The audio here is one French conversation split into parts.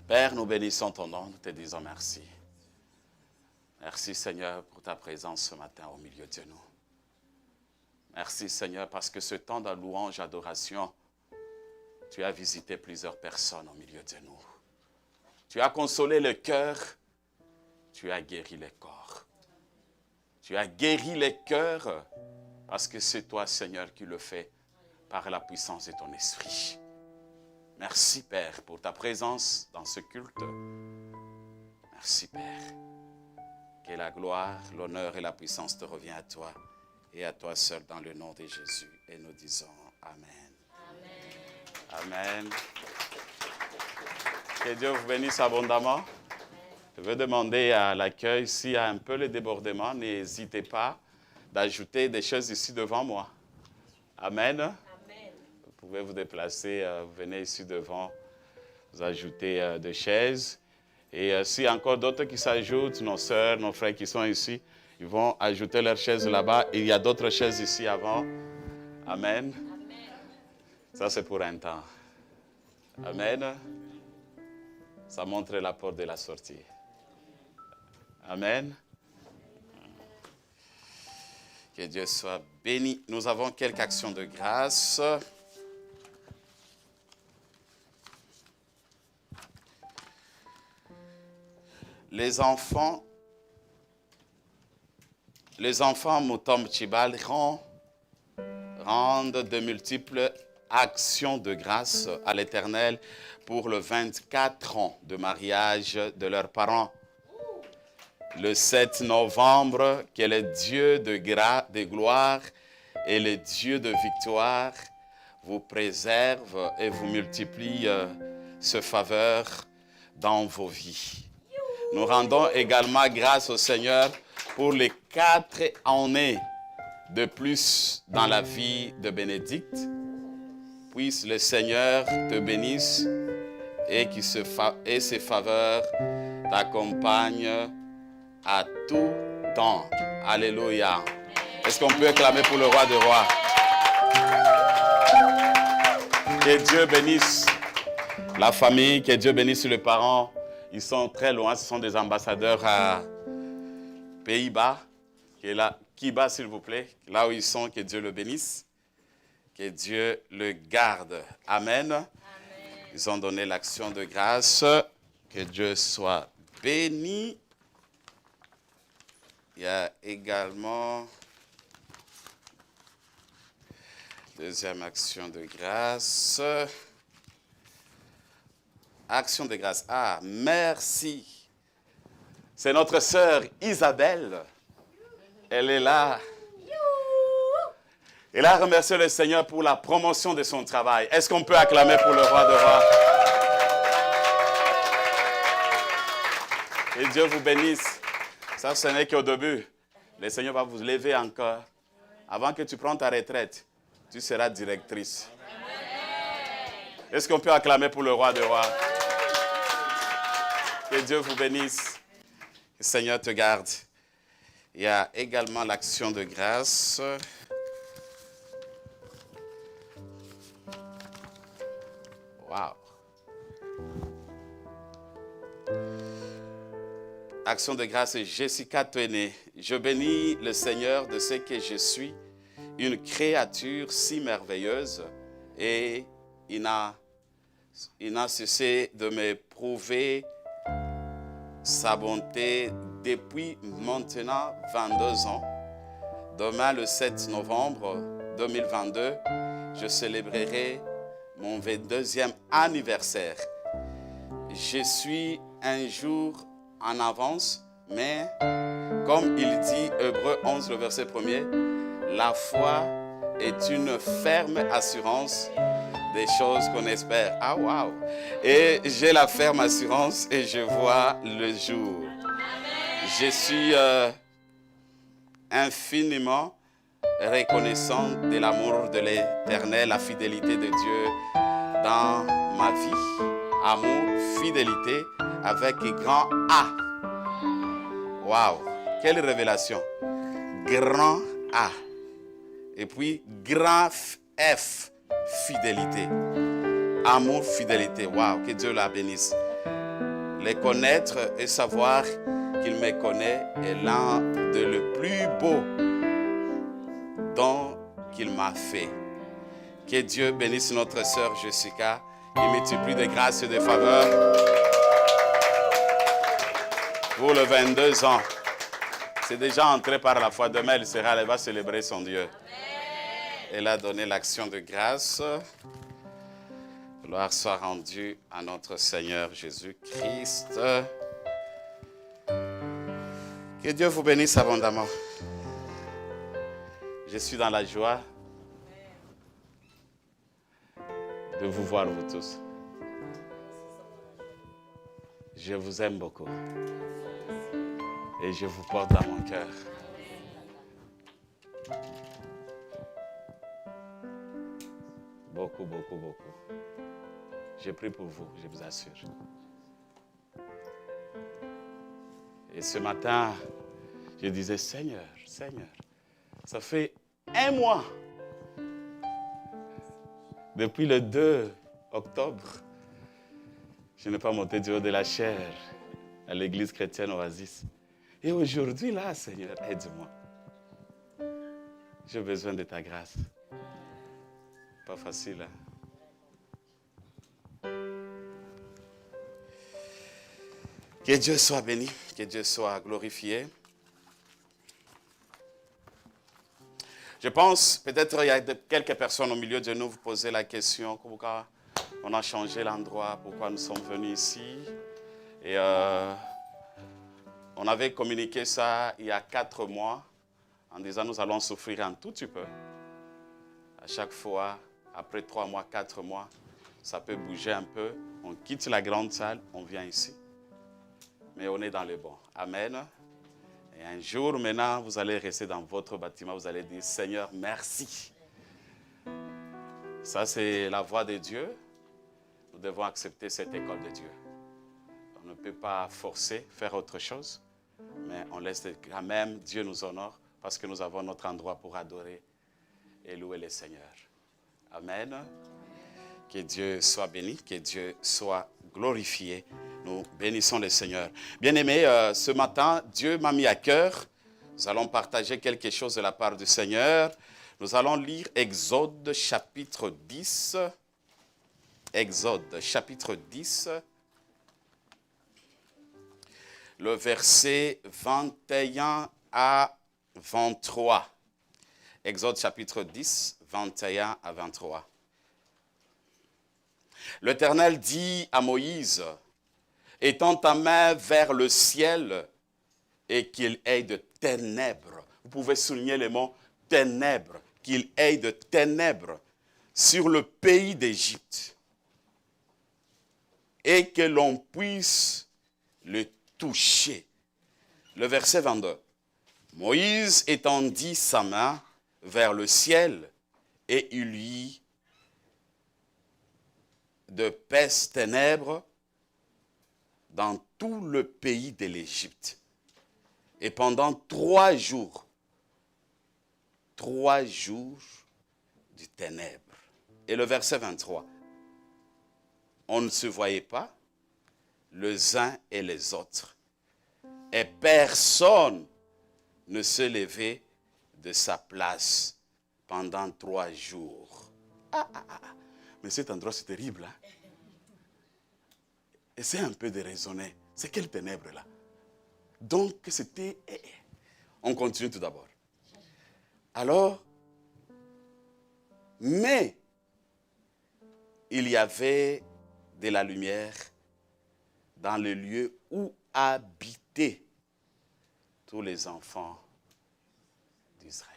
Père, nous bénissons ton nom, nous te disons merci. Merci Seigneur pour ta présence ce matin au milieu de nous. Merci Seigneur parce que ce temps de louange, adoration, tu as visité plusieurs personnes au milieu de nous. Tu as consolé le cœur, tu as guéri les corps. Tu as guéri les cœurs parce que c'est toi Seigneur qui le fais par la puissance de ton esprit. Merci Père pour ta présence dans ce culte. Merci Père. Que la gloire, l'honneur et la puissance te reviennent à toi et à toi seul dans le nom de Jésus. Et nous disons Amen. Amen. Amen. Que Dieu vous bénisse abondamment. Je veux demander à l'accueil, s'il y a un peu le débordement, n'hésitez pas d'ajouter des choses ici devant moi. Amen. Amen. Vous pouvez vous déplacer, vous venez ici devant, vous ajoutez des chaises. Et s'il y a encore d'autres qui s'ajoutent, nos sœurs, nos frères qui sont ici, ils vont ajouter leurs chaises là-bas. Il y a d'autres chaises ici avant. Amen. Amen. Ça, c'est pour un temps. Amen. Ça montre la porte de la sortie. Amen. Que Dieu soit béni. Nous avons quelques actions de grâce. Les enfants Moutom Chibal rendent de multiples actions de grâce à l'Éternel pour le 24 ans de mariage de leurs parents. Le 7 novembre, que le Dieu de gloire et le Dieu de victoire vous préserve et vous multiplie ce faveur dans vos vies. Nous rendons également grâce au Seigneur pour les 4 années de plus dans la vie de Bénédicte. Puisse le Seigneur te bénisse et et ses faveurs t'accompagnent à tout temps. Alléluia. Est-ce qu'on peut acclamer pour le roi des rois? Que Dieu bénisse la famille, que Dieu bénisse les parents. Ils sont très loin, ce sont des ambassadeurs à Pays-Bas. Kiba, s'il vous plaît, là où ils sont, que Dieu le bénisse. Que Dieu le garde. Amen. Amen. Ils ont donné l'action de grâce. Que Dieu soit béni. Il y a également deuxième action de grâce. Action de grâce. Ah, merci. C'est notre sœur Isabelle. Elle est là. Elle a remercié le Seigneur pour la promotion de son travail. Est-ce qu'on peut acclamer pour le roi de rois? Et Dieu vous bénisse. Ça, ce n'est qu'au début. Le Seigneur va vous lever encore. Avant que tu prennes ta retraite, tu seras directrice. Est-ce qu'on peut acclamer pour le roi de rois? Que Dieu vous bénisse. Que le Seigneur te garde. Il y a également l'action de grâce. Wow. Action de grâce, Jessica Twené. Je bénis le Seigneur de ce que je suis, une créature si merveilleuse, et il n'a cessé de me prouver sa bonté depuis maintenant 22 ans. Demain, le 7 novembre 2022, je célébrerai mon 22e anniversaire. Je suis un jour en avance, mais comme il dit Hébreux 11, le verset 1er, la foi est une ferme assurance des choses qu'on espère. Ah, waouh! Et j'ai la ferme assurance et je vois le jour. Je suis infiniment reconnaissant de l'amour de l'Éternel, la fidélité de Dieu dans ma vie. Amour, fidélité avec grand A. Waouh! Quelle révélation! Grand A. Et puis grand F. Fidélité. Amour, fidélité. Waouh, que Dieu la bénisse. Les connaître et savoir qu'il me connaît est l'un de le plus beau dons qu'il m'a fait. Que Dieu bénisse notre sœur Jessica, qui multiplie de grâces et de faveurs pour le 22 ans. C'est déjà entré par la foi. Demain, elle va célébrer son Dieu. Elle a donné l'action de grâce. Gloire soit rendue à notre Seigneur Jésus-Christ. Que Dieu vous bénisse abondamment. Je suis dans la joie de vous voir, vous tous. Je vous aime beaucoup. Et je vous porte dans mon cœur. Beaucoup, beaucoup, beaucoup. Je prie pour vous, je vous assure. Et ce matin, je disais, Seigneur, Seigneur, ça fait 1 mois. Depuis le 2 octobre, je n'ai pas monté du haut de la chair à l'église chrétienne Oasis. Et aujourd'hui, là, Seigneur, aide-moi. J'ai besoin de ta grâce. Pas facile, hein? Que Dieu soit béni, que Dieu soit glorifié. Je pense, peut-être il y a quelques personnes au milieu de nous, vous posez la question, pourquoi on a changé l'endroit, pourquoi nous sommes venus ici. Et on avait communiqué ça il y a 4 mois, en disant nous allons souffrir un tout petit peu. À chaque fois, après 3 mois, 4 mois, ça peut bouger un peu. On quitte la grande salle, on vient ici. Mais on est dans le bon. Amen. Et un jour, maintenant, vous allez rester dans votre bâtiment, vous allez dire, Seigneur, merci. Ça, c'est la voix de Dieu. Nous devons accepter cette école de Dieu. On ne peut pas forcer, faire autre chose, mais on laisse quand même, Dieu nous honore, parce que nous avons notre endroit pour adorer et louer le Seigneur. Amen. Que Dieu soit béni, que Dieu soit glorifié. Nous bénissons le Seigneur. Bien-aimés, ce matin, Dieu m'a mis à cœur. Nous allons partager quelque chose de la part du Seigneur. Nous allons lire Exode chapitre 10. Exode chapitre 10. Le verset 21 à 23. Exode chapitre 10, 21 à 23. L'Éternel dit à Moïse, étends ta main vers le ciel et qu'il ait de ténèbres. Vous pouvez souligner le mot ténèbres. Qu'il ait de ténèbres sur le pays d'Égypte. Et que l'on puisse le toucher. Le verset 22. Moïse étendit sa main vers le ciel et il y d'épaisses ténèbres dans tout le pays de l'Égypte. Et pendant 3 jours de ténèbres. Et le verset 23. On ne se voyait pas les uns et les autres. Et personne ne se levait de sa place pendant 3 jours. Mais cet endroit, c'est terrible. Hein? Essayez un peu de raisonner. C'est quelle ténèbres là? Donc, c'était... On continue tout d'abord. Alors, mais, il y avait de la lumière dans le lieu où habitaient tous les enfants d'Israël.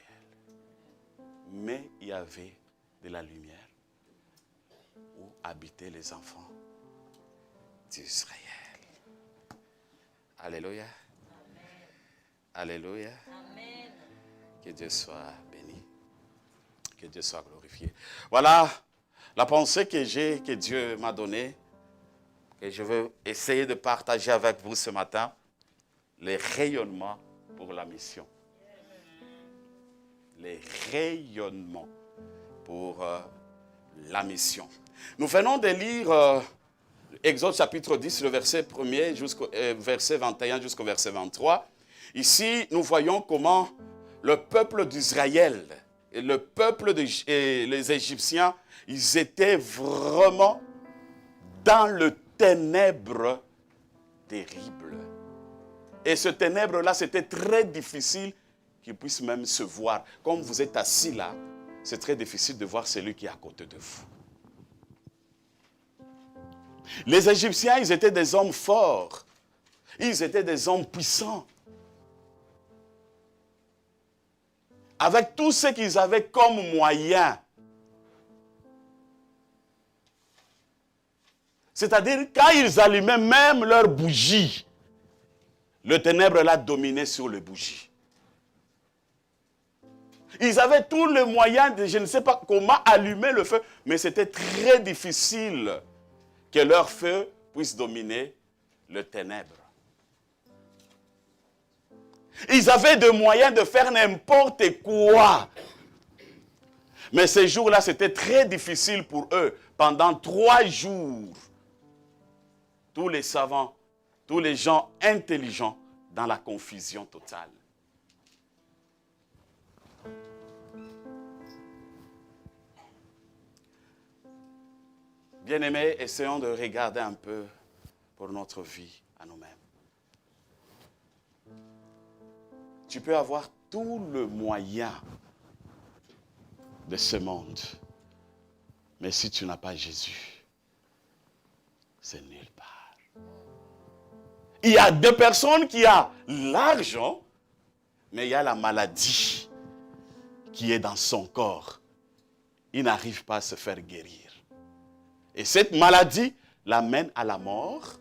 Mais il y avait de la lumière où habitaient les enfants d'Israël. Alléluia. Amen. Alléluia. Amen. Que Dieu soit béni. Que Dieu soit glorifié. Voilà la pensée que Dieu m'a donnée. Et je veux essayer de partager avec vous ce matin les rayonnements pour la mission. Les rayonnements pour la mission. Nous venons de lire Exode chapitre 10, le verset 1er jusqu'au verset 21 jusqu'au verset 23. Ici, nous voyons comment le peuple d'Israël et le peuple et les Égyptiens, ils étaient vraiment dans le ténèbre terrible. Et ce ténèbre-là, c'était très difficile qu'ils puissent même se voir. Comme vous êtes assis là, c'est très difficile de voir celui qui est à côté de vous. Les Égyptiens, ils étaient des hommes forts. Ils étaient des hommes puissants. Avec tout ce qu'ils avaient comme moyen. C'est-à-dire, quand ils allumaient même leurs bougies, le ténèbre là dominait sur les bougies. Ils avaient tous les moyens de, je ne sais pas comment, allumer le feu, mais c'était très difficile que leur feu puisse dominer le ténèbre. Ils avaient des moyens de faire n'importe quoi. Mais ces jours-là, c'était très difficile pour eux. Pendant 3 jours, tous les savants, tous les gens intelligents dans la confusion totale. Bien-aimés, essayons de regarder un peu pour notre vie à nous-mêmes. Tu peux avoir tout le moyen de ce monde, mais si tu n'as pas Jésus, c'est nulle part. Il y a des personnes qui ont l'argent, mais il y a la maladie qui est dans son corps. Il n'arrive pas à se faire guérir. Et cette maladie l'amène à la mort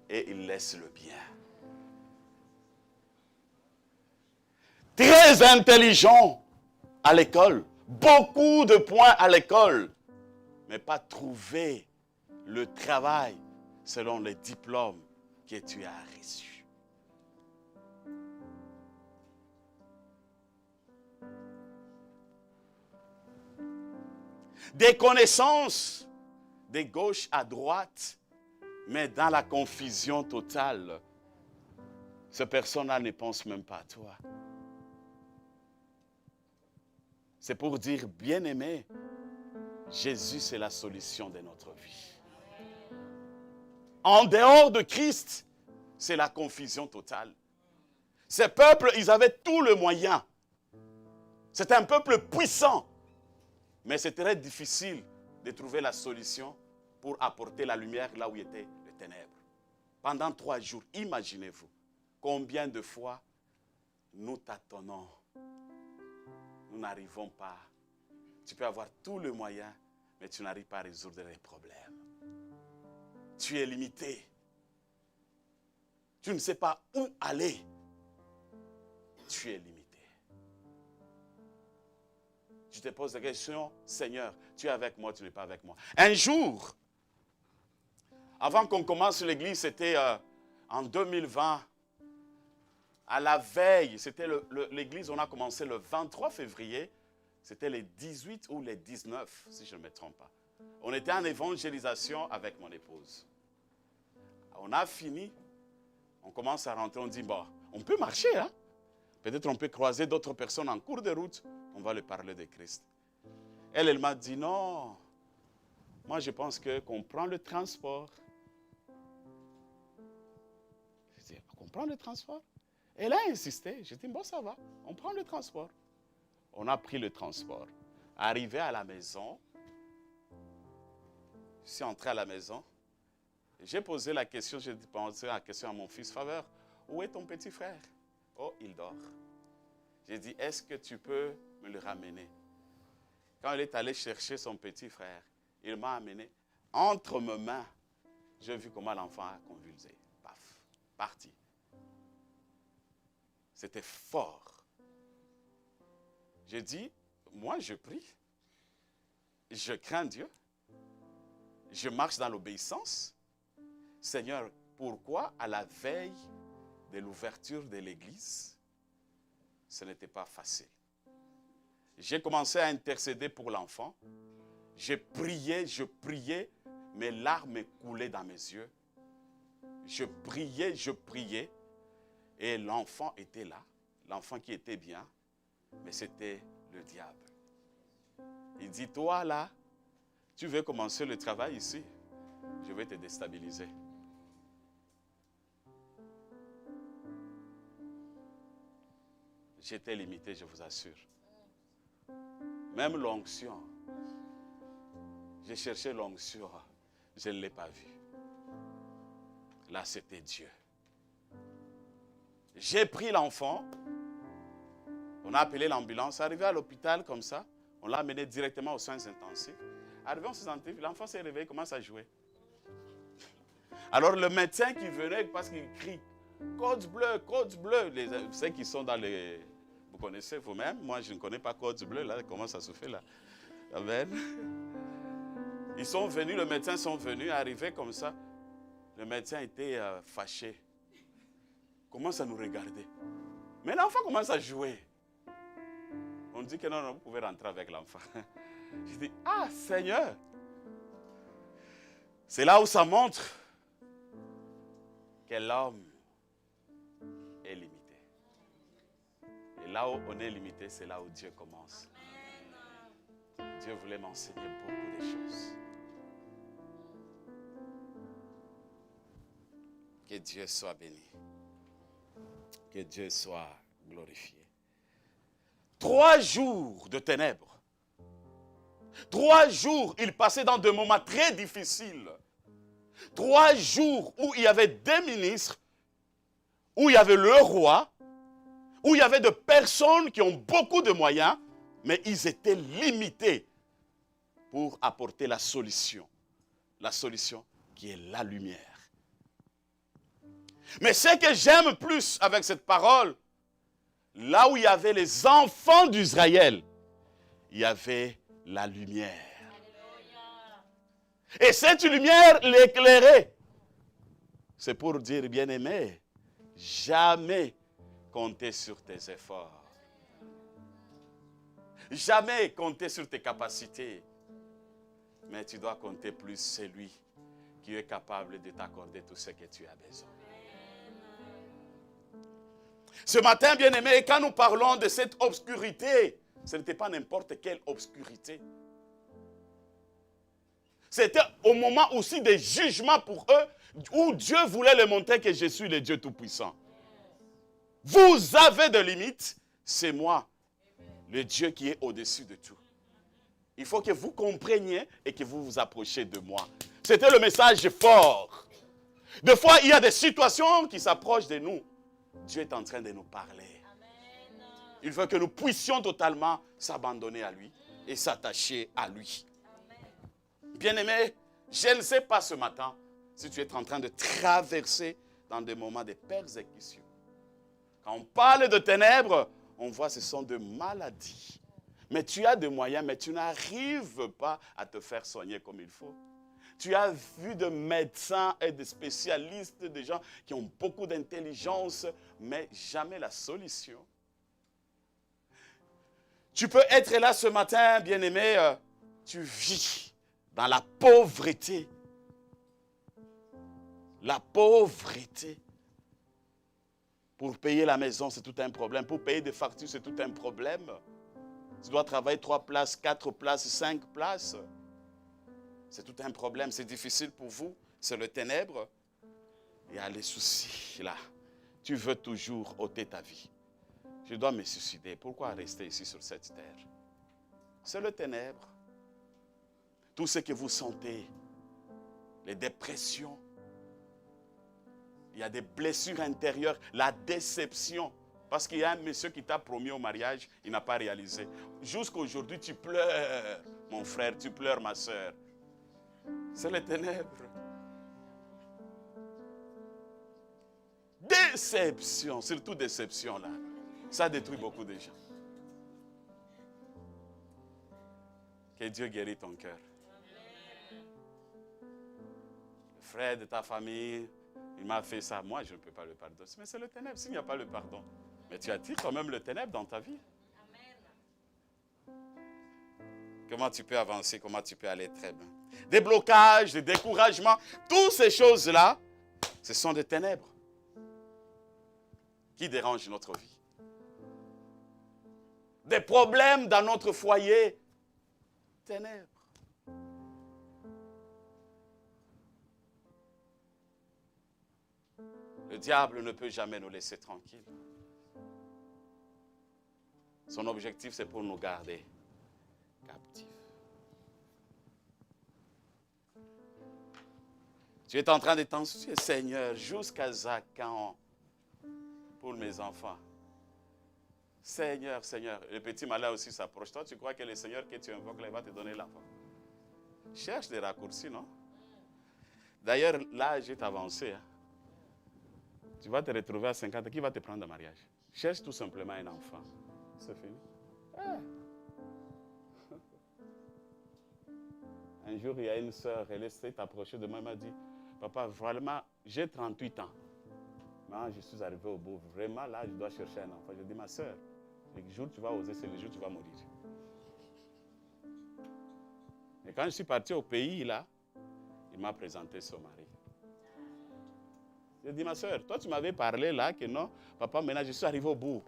et il laisse le bien. Très intelligent à l'école, beaucoup de points à l'école, mais pas trouver le travail selon les diplômes que tu as reçus. Des connaissances de gauche à droite, mais dans la confusion totale, ces personnes-là ne pensent même pas à toi. C'est pour dire, bien-aimé, Jésus, c'est la solution de notre vie. En dehors de Christ, c'est la confusion totale. Ces peuples, ils avaient tout le moyen. C'était un peuple puissant. Mais c'est très difficile de trouver la solution pour apporter la lumière là où était les ténèbres. Pendant 3 jours, imaginez-vous combien de fois nous tâtonnons. Nous n'arrivons pas. Tu peux avoir tous les moyens, mais tu n'arrives pas à résoudre les problèmes. Tu es limité. Tu ne sais pas où aller. Tu es limité. Tu te poses la question, Seigneur, tu es avec moi, tu n'es pas avec moi. Un jour, avant qu'on commence l'église, c'était en 2020, à la veille, c'était l'église, on a commencé le 23 février, c'était les 18 ou les 19, si je ne me trompe pas. On était en évangélisation avec mon épouse. On a fini, on commence à rentrer, on dit, bon, on peut marcher, hein? Peut-être on peut croiser d'autres personnes en cours de route, on va leur parler de Christ. Elle m'a dit, non, moi je pense qu'on prend le transport. Je dis, on prend le transport? Elle a insisté, j'ai dit, bon ça va, on prend le transport. On a pris le transport. Arrivé à la maison, je suis entré à la maison, j'ai posé la question, j'ai posé la question à mon fils, Faveur, où est ton petit frère? Oh, il dort. J'ai dit, est-ce que tu peux me le ramener? Quand il est allé chercher son petit frère, il m'a amené entre mes mains. J'ai vu comment l'enfant a convulsé. Paf, parti. C'était fort. J'ai dit, moi je prie, je crains Dieu, je marche dans l'obéissance. Seigneur, pourquoi à la veille de l'ouverture de l'église, ce n'était pas facile. J'ai commencé à intercéder pour l'enfant. J'ai prié, je priais. mes larmes coulaient dans mes yeux. Je priais, et l'enfant était là, l'enfant qui était bien, mais c'était le diable. Il dit, toi là, tu veux commencer le travail ici, je vais te déstabiliser. J'étais limité, je vous assure. Même l'onction, j'ai cherché l'onction, je ne l'ai pas vue. Là, c'était Dieu. J'ai pris l'enfant, on a appelé l'ambulance, arrivé à l'hôpital comme ça, on l'a amené directement aux soins intensifs. Arrivé aux soins intensifs, l'enfant s'est réveillé, commence à jouer. Alors le médecin qui venait, parce qu'il crie, code bleu, ceux qui sont dans les... Vous connaissez vous-même, moi je ne connais pas code bleu, là, comment ça se fait là? Amen. Ils sont venus, les médecins sont venus, arrivés comme ça. Le médecin était fâché. Commence à nous regarder. Mais l'enfant commence à jouer. On dit que non, vous pouvez rentrer avec l'enfant. Je dis, ah Seigneur. C'est là où ça montre que l'homme est limité. Et là où on est limité, c'est là où Dieu commence. Dieu voulait m'enseigner beaucoup de choses. Que Dieu soit béni. Que Dieu soit glorifié. 3 jours de ténèbres. 3 jours, il passait dans des moments très difficiles. 3 jours où il y avait des ministres, où il y avait le roi, où il y avait des personnes qui ont beaucoup de moyens, mais ils étaient limités pour apporter la solution. La solution qui est la lumière. Mais ce que j'aime plus avec cette parole, là où il y avait les enfants d'Israël, il y avait la lumière. Et cette lumière l'éclairait. C'est pour dire, bien-aimé, jamais compter sur tes efforts. Jamais compter sur tes capacités. Mais tu dois compter plus celui qui est capable de t'accorder tout ce que tu as besoin. Ce matin, bien-aimé, quand nous parlons de cette obscurité, ce n'était pas n'importe quelle obscurité. C'était au moment aussi des jugements pour eux, où Dieu voulait leur montrer que je suis le Dieu Tout-Puissant. Vous avez des limites, c'est moi, le Dieu qui est au-dessus de tout. Il faut que vous compreniez et que vous vous approchiez de moi. C'était le message fort. Des fois, il y a des situations qui s'approchent de nous. Dieu est en train de nous parler. Il veut que nous puissions totalement s'abandonner à lui et s'attacher à lui. Bien-aimé, je ne sais pas ce matin si tu es en train de traverser dans des moments de persécution. Quand on parle de ténèbres, on voit que ce sont des maladies. Mais tu as des moyens, mais tu n'arrives pas à te faire soigner comme il faut. Tu as vu des médecins et des spécialistes, des gens qui ont beaucoup d'intelligence, mais jamais la solution. Tu peux être là ce matin, bien-aimé, tu vis dans la pauvreté. La pauvreté. Pour payer la maison, c'est tout un problème. Pour payer des factures, c'est tout un problème. Tu dois travailler 3 places, 4 places, 5 places. C'est tout un problème, c'est difficile pour vous. C'est le ténèbre. Il y a les soucis là. Tu veux toujours ôter ta vie. Je dois me suicider. Pourquoi rester ici sur cette terre? C'est le ténèbre. Tout ce que vous sentez, les dépressions, il y a des blessures intérieures, la déception. Parce qu'il y a un monsieur qui t'a promis au mariage, il n'a pas réalisé. Jusqu'à aujourd'hui, tu pleures, mon frère, tu pleures, ma soeur. C'est les ténèbres. Déception, surtout déception là. Ça détruit beaucoup de gens. Que Dieu guérisse ton cœur. Le frère de ta famille, il m'a fait ça. Moi, je ne peux pas le pardonner. Mais c'est le ténèbre s'il n'y a pas le pardon. Mais tu attires quand même le ténèbre dans ta vie. Amen. Comment tu peux avancer? Comment tu peux aller très bien? des blocages, des découragements. Toutes ces choses-là, ce sont des ténèbres qui dérangent notre vie. Des problèmes dans notre foyer, ténèbres. Le diable ne peut jamais nous laisser tranquilles. Son objectif, c'est pour nous garder captifs. Tu es en train de t'en soucier, Seigneur, jusqu'à quand pour mes enfants. Seigneur, Seigneur, le petit malin aussi s'approche. Toi, tu crois que le Seigneur que tu invoques, là, il va te donner l'enfant. Cherche des raccourcis, non? D'ailleurs, l'âge est avancé. Hein? Tu vas te retrouver à 50 ans. Qui va te prendre en mariage? Cherche tout simplement un enfant. C'est fini. Ah. Un jour, il y a une soeur, elle s'est approchée de moi, elle m'a dit, papa, vraiment, j'ai 38 ans. Moi, je suis arrivé au bout. Vraiment, là, je dois chercher un enfant. Je dis, ma soeur, le jour où tu vas oser, c'est le jour où tu vas mourir. Et quand je suis parti au pays, là, il m'a présenté son mari. J'ai dit, ma soeur, toi, tu m'avais parlé là que non, papa, maintenant, je suis arrivé au bout.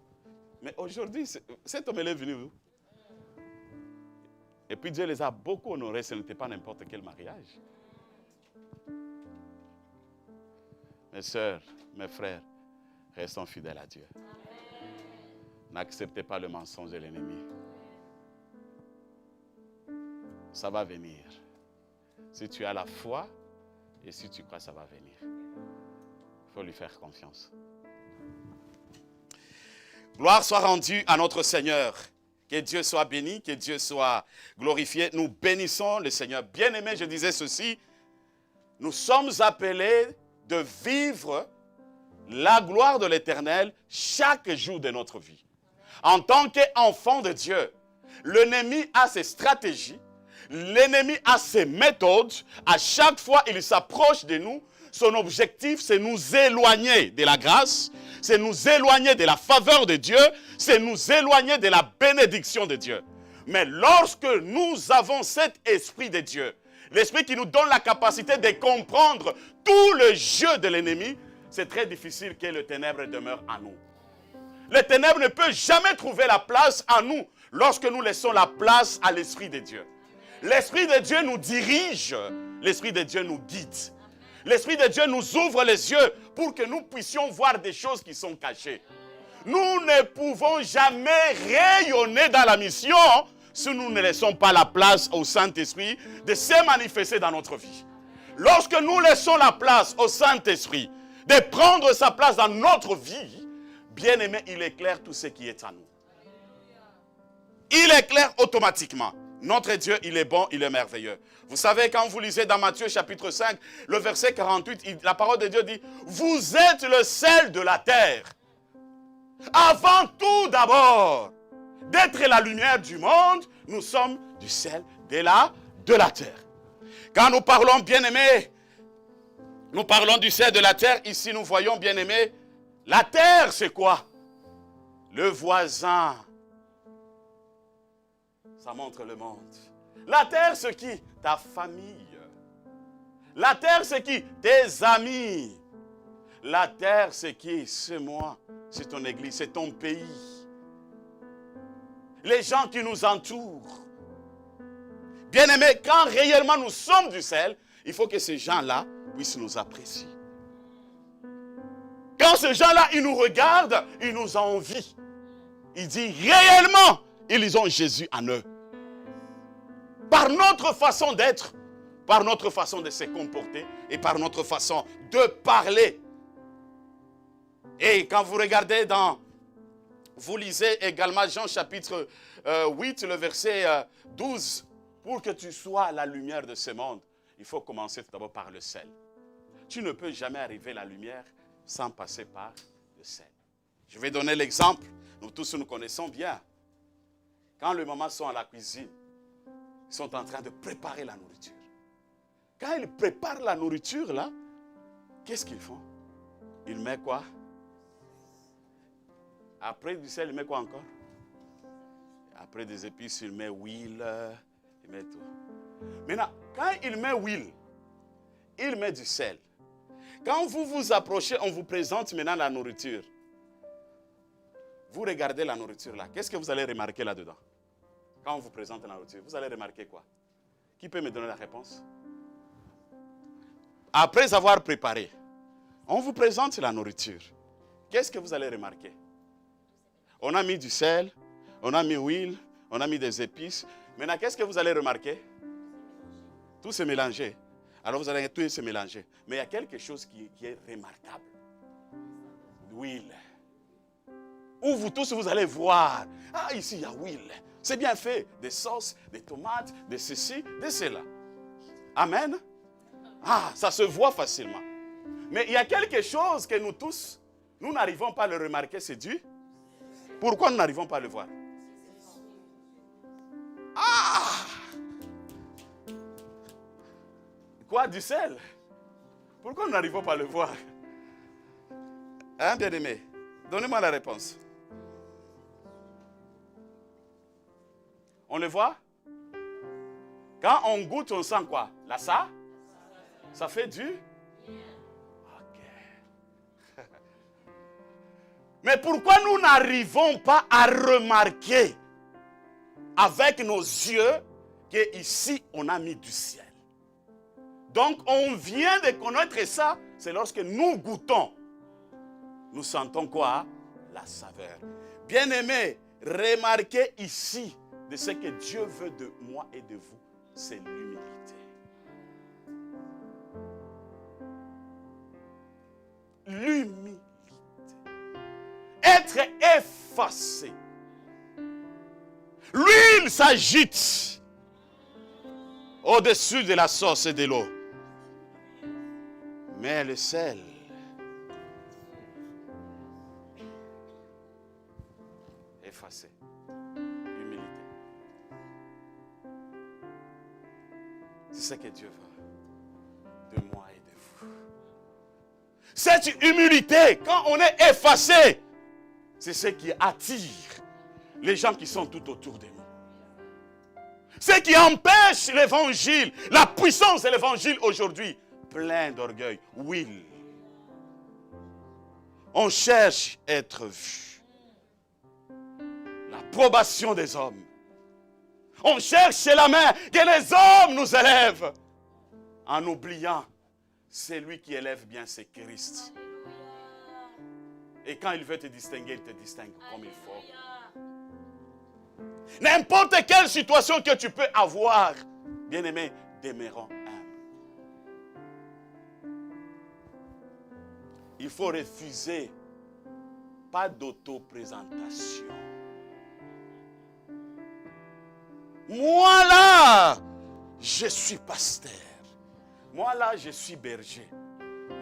Mais aujourd'hui, cet homme, il est venu où? Et puis Dieu les a beaucoup honorés, ce n'était pas n'importe quel mariage. Mes soeurs, mes frères, restons fidèles à Dieu. N'acceptez pas le mensonge de l'ennemi. Ça va venir. Si tu as la foi et si tu crois, ça va venir. Il faut lui faire confiance. Gloire soit rendue à notre Seigneur. Que Dieu soit béni, que Dieu soit glorifié. Nous bénissons le Seigneur. Bien-aimé, je disais ceci. Nous sommes appelés de vivre la gloire de l'Éternel chaque jour de notre vie. En tant qu'enfant de Dieu, l'ennemi a ses stratégies, l'ennemi a ses méthodes. À chaque fois, il s'approche de nous. Son objectif, c'est nous éloigner de la grâce, c'est nous éloigner de la faveur de Dieu, c'est nous éloigner de la bénédiction de Dieu. Mais lorsque nous avons cet esprit de Dieu, l'esprit qui nous donne la capacité de comprendre tout le jeu de l'ennemi, c'est très difficile que le ténèbre demeure en nous. Le ténèbre ne peut jamais trouver la place en nous lorsque nous laissons la place à l'esprit de Dieu. L'esprit de Dieu nous dirige, l'esprit de Dieu nous guide. L'Esprit de Dieu nous ouvre les yeux pour que nous puissions voir des choses qui sont cachées. Nous ne pouvons jamais rayonner dans la mission si nous ne laissons pas la place au Saint-Esprit de se manifester dans notre vie. Lorsque nous laissons la place au Saint-Esprit de prendre sa place dans notre vie, bien aimé, il éclaire tout ce qui est en nous. Il éclaire automatiquement. Notre Dieu, il est bon, il est merveilleux. Vous savez, quand vous lisez dans Matthieu chapitre 5, le verset 48, la parole de Dieu dit, vous êtes le sel de la terre. Avant tout d'abord, d'être la lumière du monde, nous sommes du sel de la terre. Quand nous parlons, bien-aimés, nous parlons du sel de la terre, ici nous voyons, bien-aimés, la terre c'est quoi? Le voisin. Ça montre le monde. La terre, c'est qui? Ta famille. La terre, c'est qui? Tes amis. La terre, c'est qui? C'est moi. C'est ton église, c'est ton pays. Les gens qui nous entourent. Bien-aimés, quand réellement nous sommes du sel, il faut que ces gens-là puissent nous apprécier. Quand ces gens-là, ils nous regardent, ils nous envient. Ils disent réellement, ils ont Jésus en eux. Par notre façon d'être, par notre façon de se comporter et par notre façon de parler. Et quand vous regardez vous lisez également Jean chapitre 8, le verset 12. Pour que tu sois la lumière de ce monde, il faut commencer tout d'abord par le sel. Tu ne peux jamais arriver à la lumière sans passer par le sel. Je vais donner l'exemple. Nous tous nous connaissons bien. Quand les mamans sont à la cuisine, ils sont en train de préparer la nourriture. Quand ils préparent la nourriture, là, qu'est-ce qu'ils font? Ils mettent quoi? Après du sel, ils mettent quoi encore? Après des épices, ils mettent huile, ils mettent tout. Maintenant, Quand il met huile, il met du sel. Quand vous vous approchez, on vous présente maintenant la nourriture. Vous regardez la nourriture là. Qu'est-ce que vous allez remarquer là-dedans? Quand on vous présente la nourriture, vous allez remarquer quoi? Qui peut me donner la réponse? Après avoir préparé, on vous présente la nourriture. Qu'est-ce que vous allez remarquer? On a mis du sel, on a mis l'huile, on a mis des épices. Maintenant, qu'est-ce que vous allez remarquer? Tout se mélanger. Alors vous allez tout se mélanger. Mais il y a quelque chose qui est remarquable. L'huile. Où vous tous, vous allez voir. Ah, ici, il y a l'huile. C'est bien fait. Des sauces, des tomates, de ceci, de cela. Amen. Ah, ça se voit facilement. Mais il y a quelque chose que nous tous, nous n'arrivons pas à le remarquer, c'est dû. Pourquoi nous n'arrivons pas à le voir? Ah! Quoi, du sel? Pourquoi nous n'arrivons pas à le voir? Hein, bien-aimé? Donnez-moi la réponse. On le voit? Quand on goûte, on sent quoi? Là, ça? Ça fait du? Ok. Mais pourquoi nous n'arrivons pas à remarquer avec nos yeux qu'ici, on a mis du ciel? Donc, on vient de connaître ça, c'est lorsque nous goûtons. Nous sentons quoi? La saveur. Bien-aimés, remarquez ici de ce que Dieu veut de moi et de vous, c'est l'humilité. L'humilité. Être effacé. L'huile s'agite au-dessus de la sauce et de l'eau. Mais le sel, effacé. Humilité. C'est ce que Dieu veut de moi et de vous. Cette humilité, quand on est effacé, c'est ce qui attire les gens qui sont tout autour de nous. Ce qui empêche l'évangile, la puissance de l'évangile aujourd'hui, plein d'orgueil, oui. On cherche à être vu. L'approbation des hommes. On cherche la main que les hommes nous élèvent. En oubliant, c'est lui qui élève bien, c'est Christ. Et quand il veut te distinguer, il te distingue comme il faut. N'importe quelle situation que tu peux avoir, bien-aimé, demeurons humbles. Il faut refuser, pas d'auto-présentation. Moi là, je suis pasteur. Moi là, je suis berger.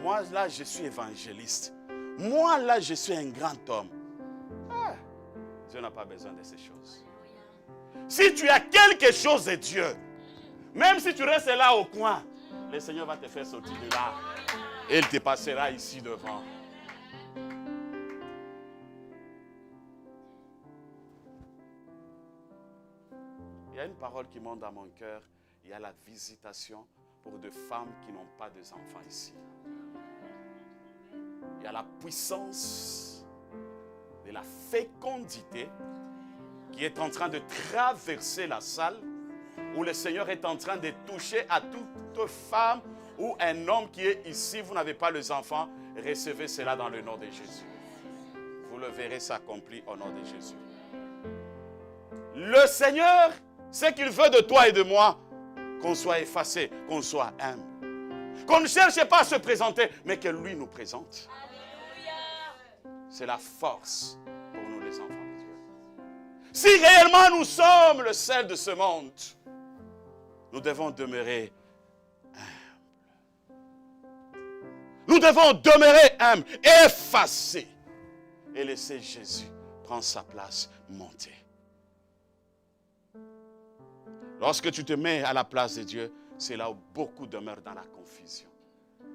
Moi là, je suis évangéliste. Moi là, je suis un grand homme. Ah, Dieu n'a pas besoin de ces choses. Si tu as quelque chose de Dieu, même si tu restes là au coin, le Seigneur va te faire sortir de là. Et il te passera ici devant. Il y a une parole qui monte dans mon cœur. Il y a la visitation pour des femmes qui n'ont pas d'enfants ici. Il y a la puissance de la fécondité qui est en train de traverser la salle, où le Seigneur est en train de toucher à toute femme ou un homme qui est ici. Vous n'avez pas les enfants, recevez cela dans le nom de Jésus. Vous le verrez s'accomplir au nom de Jésus. Le Seigneur, ce qu'il veut de toi et de moi, qu'on soit effacé, qu'on soit humble. Qu'on ne cherche pas à se présenter, mais que lui nous présente. C'est la force pour nous les enfants de Dieu. Si réellement nous sommes le sel de ce monde, nous devons demeurer humbles. Nous devons demeurer humbles, effacés, et laisser Jésus prendre sa place, monter. Lorsque tu te mets à la place de Dieu, c'est là où beaucoup demeurent dans la confusion.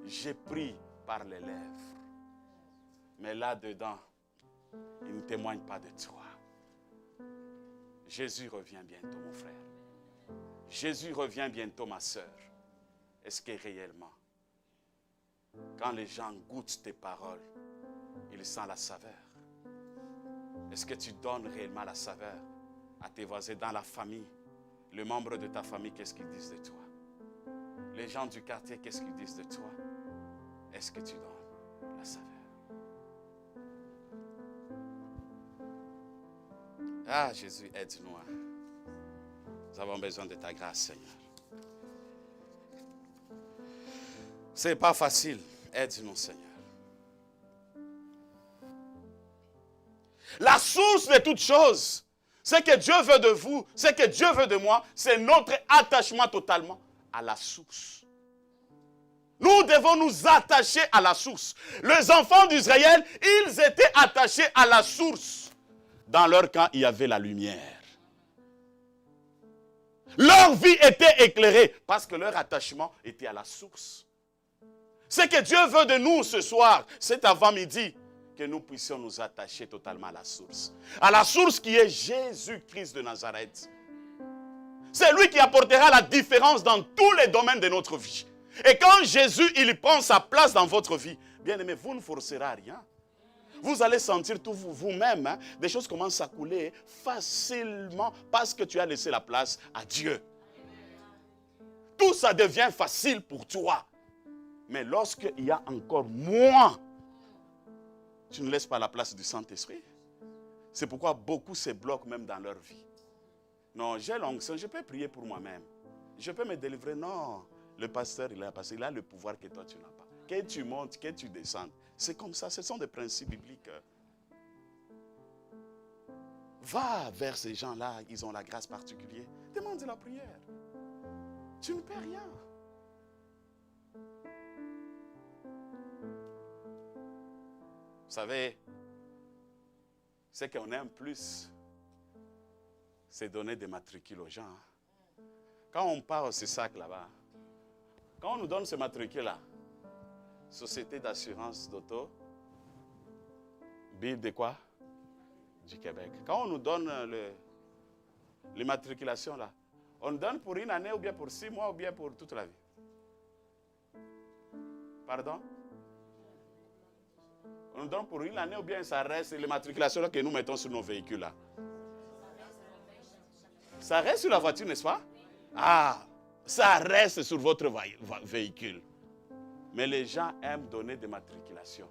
J'ai pris par les lèvres, mais là-dedans, il ne témoigne pas de toi. Jésus revient bientôt, mon frère. Jésus revient bientôt, ma soeur. est-ce que réellement, quand les gens goûtent tes paroles, ils sentent la saveur? Est-ce que tu donnes réellement la saveur à tes voisins dans la famille? Les membres de ta famille, qu'est-ce qu'ils disent de toi? Les gens du quartier, qu'est-ce qu'ils disent de toi? Est-ce que tu donnes la saveur? Ah, Jésus, aide-nous. Nous avons besoin de ta grâce, Seigneur. Ce n'est pas facile. Aide-nous, Seigneur. La source de toutes choses, ce que Dieu veut de vous, ce que Dieu veut de moi, c'est notre attachement totalement à la source. Nous devons nous attacher à la source. Les enfants d'Israël, ils étaient attachés à la source. Dans leur camp, il y avait la lumière. Leur vie était éclairée parce que leur attachement était à la source. Ce que Dieu veut de nous ce soir, cet avant-midi, que nous puissions nous attacher totalement à la source. À la source qui est Jésus-Christ de Nazareth. C'est lui qui apportera la différence dans tous les domaines de notre vie. Et quand Jésus, il prend sa place dans votre vie, bien aimé, vous ne forcerez à rien. Vous allez sentir tout vous-même, des choses commencent à couler facilement parce que tu as laissé la place à Dieu. Tout ça devient facile pour toi. Mais lorsqu'il y a encore moins, tu ne laisses pas la place du Saint-Esprit. C'est pourquoi beaucoup se bloquent même dans leur vie. Non, j'ai l'onction, je peux prier pour moi-même. Je peux me délivrer. Non, le pasteur, il a le pouvoir que toi, tu n'as pas. Que tu montes, que tu descendes. C'est comme ça, ce sont des principes bibliques. Va vers ces gens-là, ils ont la grâce particulière. Demande la prière. Tu ne perds rien. Vous savez, ce qu'on aime plus, c'est donner des matricules aux gens. Quand on part au CESAC là-bas, quand on nous donne ce matricule-là, Société d'assurance d'auto, BIL de quoi? Du Québec. Quand on nous donne les matriculations là, on nous donne pour une année ou bien pour 6 mois ou bien pour toute la vie? Pardon? On nous donne pour une année ou bien ça reste les matriculations là que nous mettons sur nos véhicules là? Ça reste sur la voiture, n'est-ce pas? Ah, ça reste sur votre véhicule. Mais les gens aiment donner des matriculations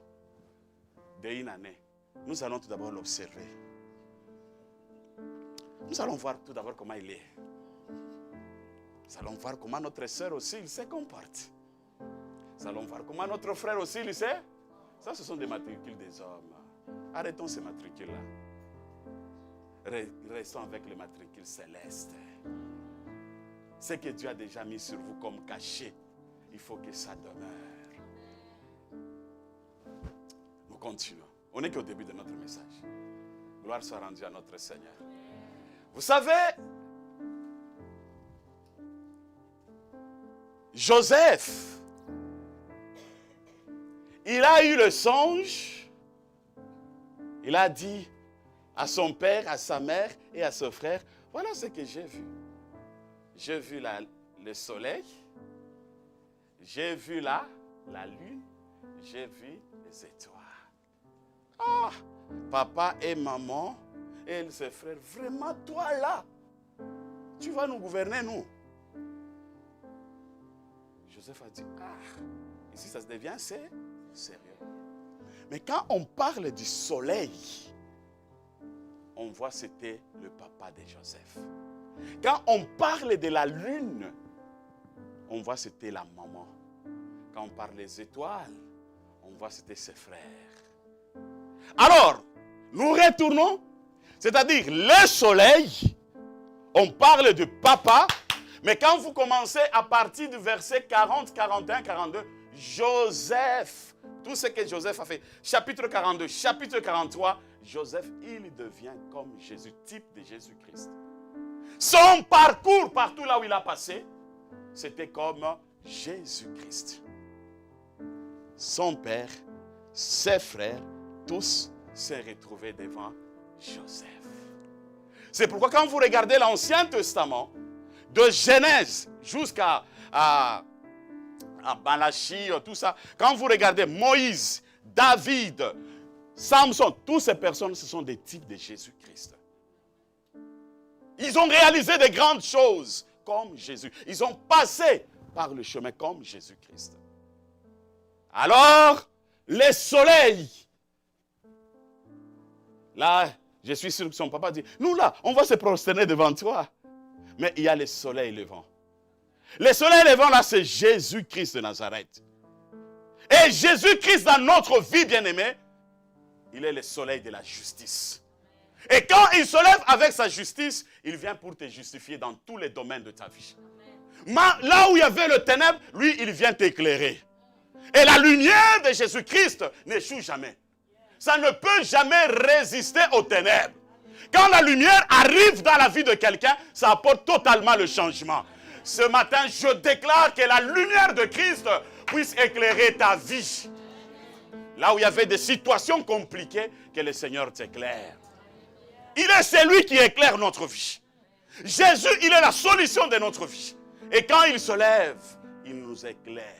d'une année. Nous allons tout d'abord l'observer. Nous allons voir tout d'abord comment il est. Nous allons voir comment notre soeur aussi il se comporte. Nous allons voir comment notre frère aussi il sait. Ça, ce sont des matricules des hommes. Arrêtons ces matricules-là. Restons avec les matricules célestes. Ce que Dieu a déjà mis sur vous comme cachet, il faut que ça demeure. Nous continuons. On n'est qu'au début de notre message. Gloire soit rendue à notre Seigneur. Vous savez, Joseph, il a eu le songe. Il a dit à son père, à sa mère et à son frère, voilà ce que j'ai vu. J'ai vu le soleil, j'ai vu la lune, j'ai vu les étoiles. Ah, papa et maman et ses frères, vraiment toi là, tu vas nous gouverner nous. Joseph a dit, ah, ici ça se devient sérieux. Mais quand on parle du soleil, on voit que c'était le papa de Joseph. Quand on parle de la lune, on voit que c'était la maman. Quand on parle des étoiles, on voit que c'était ses frères. Alors, nous retournons, c'est-à-dire le soleil, on parle de papa, mais quand vous commencez à partir du verset 40, 41, 42, Joseph, tout ce que Joseph a fait, chapitre 42, chapitre 43, Joseph, il devient comme Jésus, type de Jésus-Christ. Son parcours, partout là où il a passé, c'était comme Jésus-Christ. Son père, ses frères, tous se retrouvaient devant Joseph. C'est pourquoi quand vous regardez l'Ancien Testament, de Genèse jusqu'à Malachie, tout ça. Quand vous regardez Moïse, David, Samson, toutes ces personnes, ce sont des types de Jésus-Christ. Ils ont réalisé de grandes choses comme Jésus. Ils ont passé par le chemin comme Jésus-Christ. Alors, les soleils. Là, je suis sûr que son papa dit, nous là, on va se prosterner devant toi. Mais il y a les soleils levants. Les soleils levants là, c'est Jésus-Christ de Nazareth. Et Jésus-Christ dans notre vie, bien-aimée, il est le soleil de la justice. Et quand il se lève avec sa justice, il vient pour te justifier dans tous les domaines de ta vie. Là où il y avait le ténèbre, lui, il vient t'éclairer. Et la lumière de Jésus-Christ n'échoue jamais. Ça ne peut jamais résister aux ténèbres. Quand la lumière arrive dans la vie de quelqu'un, ça apporte totalement le changement. Ce matin, je déclare que la lumière de Christ puisse éclairer ta vie. Là où il y avait des situations compliquées, que le Seigneur t'éclaire. Il est celui qui éclaire notre vie. Jésus, il est la solution de notre vie. Et quand il se lève, il nous éclaire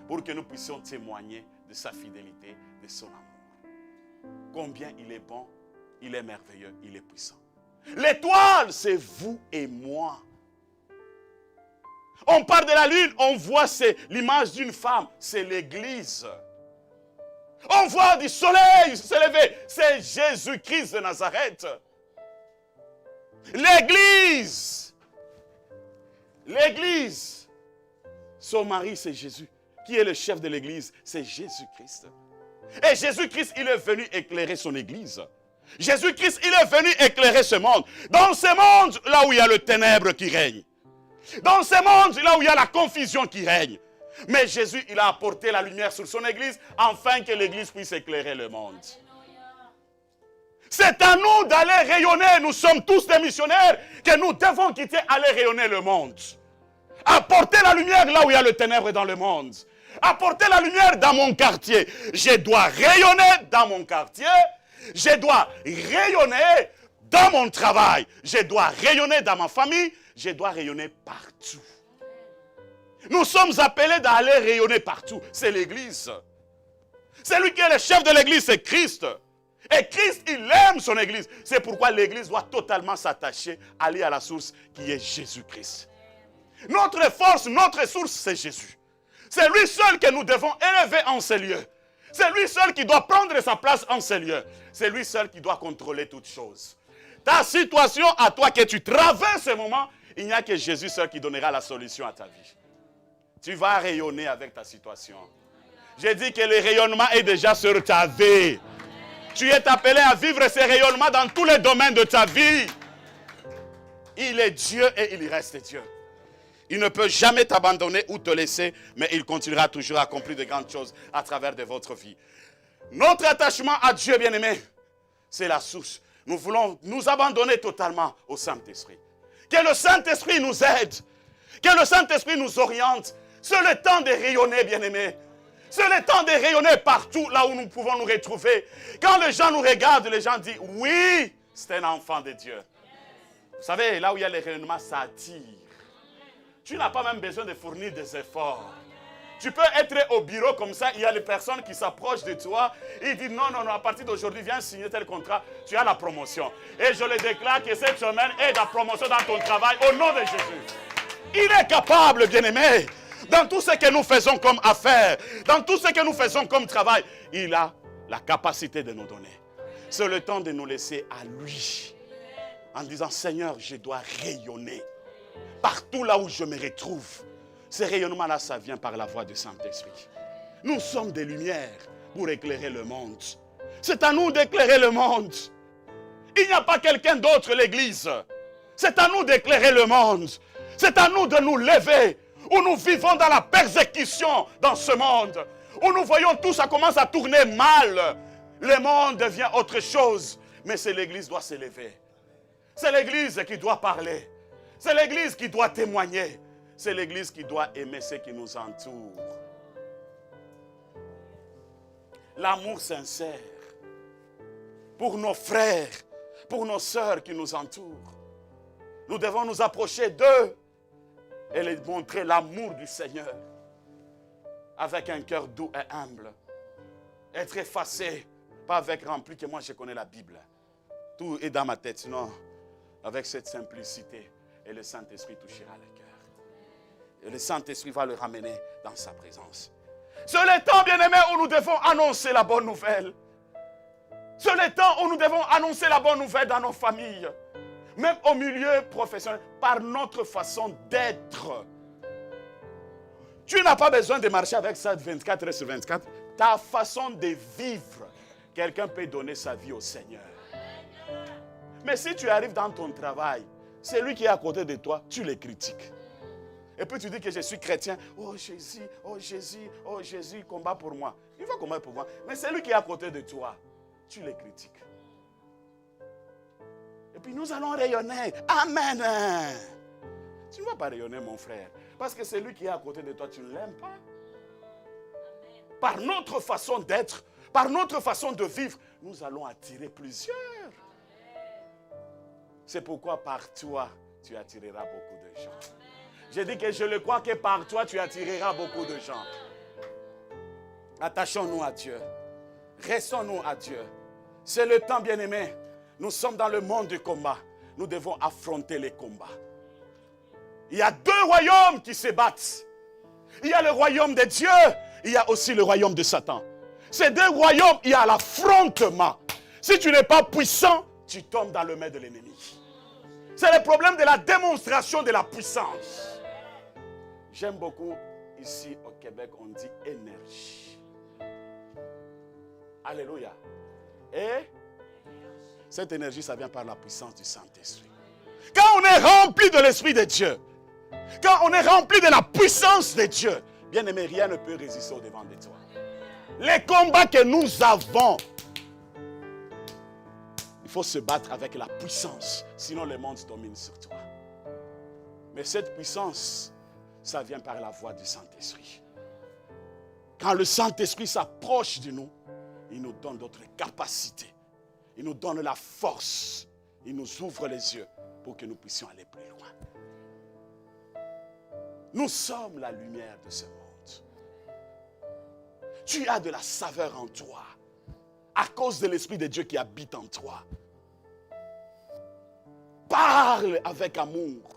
pour que nous puissions témoigner de sa fidélité, de son amour. Combien il est bon, il est merveilleux, il est puissant. L'étoile, c'est vous et moi. On parle de la lune, on voit l'image d'une femme, c'est l'église. On voit du soleil se lever, c'est Jésus-Christ de Nazareth. L'église, son mari c'est Jésus. Qui est le chef de l'église? C'est Jésus-Christ. Et Jésus-Christ, il est venu éclairer son église. Jésus-Christ, il est venu éclairer ce monde. Dans ce monde, là où il y a le ténèbre qui règne. Dans ce monde, là où il y a la confusion qui règne. Mais Jésus, il a apporté la lumière sur son église, afin que l'église puisse éclairer le monde. C'est à nous d'aller rayonner. Nous sommes tous des missionnaires que nous devons quitter, aller rayonner le monde. Apporter la lumière là où il y a le ténèbre dans le monde. Apporter la lumière dans mon quartier. Je dois rayonner dans mon quartier. Je dois rayonner dans mon travail. Je dois rayonner dans ma famille. Je dois rayonner partout. Nous sommes appelés d'aller rayonner partout. C'est l'église. C'est lui qui est le chef de l'église, c'est Christ. Et Christ, il aime son église. C'est pourquoi l'église doit totalement s'attacher, aller à la source qui est Jésus-Christ. Notre force, notre source, c'est Jésus. C'est lui seul que nous devons élever en ces lieux. C'est lui seul qui doit prendre sa place en ces lieux. C'est lui seul qui doit contrôler toutes choses. Ta situation à toi que tu traverses ce moment, il n'y a que Jésus seul qui donnera la solution à ta vie. Tu vas rayonner avec ta situation. J'ai dit que le rayonnement est déjà sur ta vie. Tu es appelé à vivre ce rayonnement dans tous les domaines de ta vie. Il est Dieu et il reste Dieu. Il ne peut jamais t'abandonner ou te laisser, mais il continuera toujours à accomplir de grandes choses à travers de votre vie. Notre attachement à Dieu, bien-aimé, c'est la source. Nous voulons nous abandonner totalement au Saint-Esprit. Que le Saint-Esprit nous aide. Que le Saint-Esprit nous oriente. C'est le temps de rayonner, bien-aimé. C'est le temps de rayonner partout là où nous pouvons nous retrouver. Quand les gens nous regardent, les gens disent, oui, c'est un enfant de Dieu. Vous savez, là où il y a le rayonnement, ça attire. Tu n'as pas même besoin de fournir des efforts. Tu peux être au bureau comme ça, il y a les personnes qui s'approchent de toi. Ils disent non, à partir d'aujourd'hui, viens signer tel contrat, tu as la promotion. Et je le déclare que cette semaine est la promotion dans ton travail au nom de Jésus. Il est capable, bien-aimé, dans tout ce que nous faisons comme affaires, dans tout ce que nous faisons comme travail, il a la capacité de nous donner. C'est le temps de nous laisser à lui, en disant Seigneur, je dois rayonner. Partout là où je me retrouve, ce rayonnement-là, ça vient par la voix du Saint-Esprit. Nous sommes des lumières pour éclairer le monde. C'est à nous d'éclairer le monde. Il n'y a pas quelqu'un d'autre, l'église. C'est à nous d'éclairer le monde. C'est à nous de nous lever. Où nous vivons dans la persécution dans ce monde. Où nous voyons tout ça commence à tourner mal. Le monde devient autre chose. Mais c'est l'église qui doit s'élever. C'est l'église qui doit parler. C'est l'église qui doit témoigner. C'est l'église qui doit aimer ceux qui nous entourent. L'amour sincère pour nos frères, pour nos sœurs qui nous entourent. Nous devons nous approcher d'eux et leur montrer l'amour du Seigneur. avec un cœur doux et humble. Être effacé, pas avec rempli que moi je connais la Bible. Tout est dans ma tête, sinon avec cette simplicité, et le Saint-Esprit touchera le cœur. Et le Saint-Esprit va le ramener dans sa présence. C'est le temps, bien-aimés, où nous devons annoncer la bonne nouvelle. C'est le temps où nous devons annoncer la bonne nouvelle dans nos familles. Même au milieu professionnel, par notre façon d'être. Tu n'as pas besoin de marcher avec ça 24 heures sur 24. Ta façon de vivre, quelqu'un peut donner sa vie au Seigneur. Mais si tu arrives dans ton travail, celui qui est à côté de toi, tu le critiques. Et puis tu dis que je suis chrétien. Oh Jésus, oh Jésus, oh Jésus, combat pour moi. Il va combattre pour moi. Mais celui qui est à côté de toi, tu le critiques. Et puis nous allons rayonner. Amen. Tu ne vas pas rayonner, mon frère. Parce que celui qui est à côté de toi, tu ne l'aimes pas. Par notre façon d'être, par notre façon de vivre, nous allons attirer plusieurs. C'est pourquoi par toi, tu attireras beaucoup de gens. Je dis que je le crois que par toi, tu attireras beaucoup de gens. Attachons-nous à Dieu. Restons-nous à Dieu. C'est le temps, bien-aimé. Nous sommes dans le monde du combat. Nous devons affronter les combats. Il y a deux royaumes qui se battent. Il y a le royaume de Dieu. Il y a aussi le royaume de Satan. Ces deux royaumes, il y a l'affrontement. Si tu n'es pas puissant, tu tombes dans le main de l'ennemi. C'est le problème de la démonstration de la puissance. J'aime beaucoup, ici au Québec, on dit énergie. Alléluia. Et cette énergie, ça vient par la puissance du Saint-Esprit. Quand on est rempli de l'Esprit de Dieu, quand on est rempli de la puissance de Dieu, bien aimé, rien ne peut résister au devant de toi. Les combats que nous avons, il faut se battre avec la puissance, sinon le monde domine sur toi. Mais cette puissance, ça vient par la voix du Saint-Esprit. Quand le Saint-Esprit s'approche de nous, il nous donne d'autres capacités. Il nous donne la force. Il nous ouvre les yeux pour que nous puissions aller plus loin. Nous sommes la lumière de ce monde. Tu as de la saveur en toi, à cause de l'Esprit de Dieu qui habite en toi. Parle avec amour,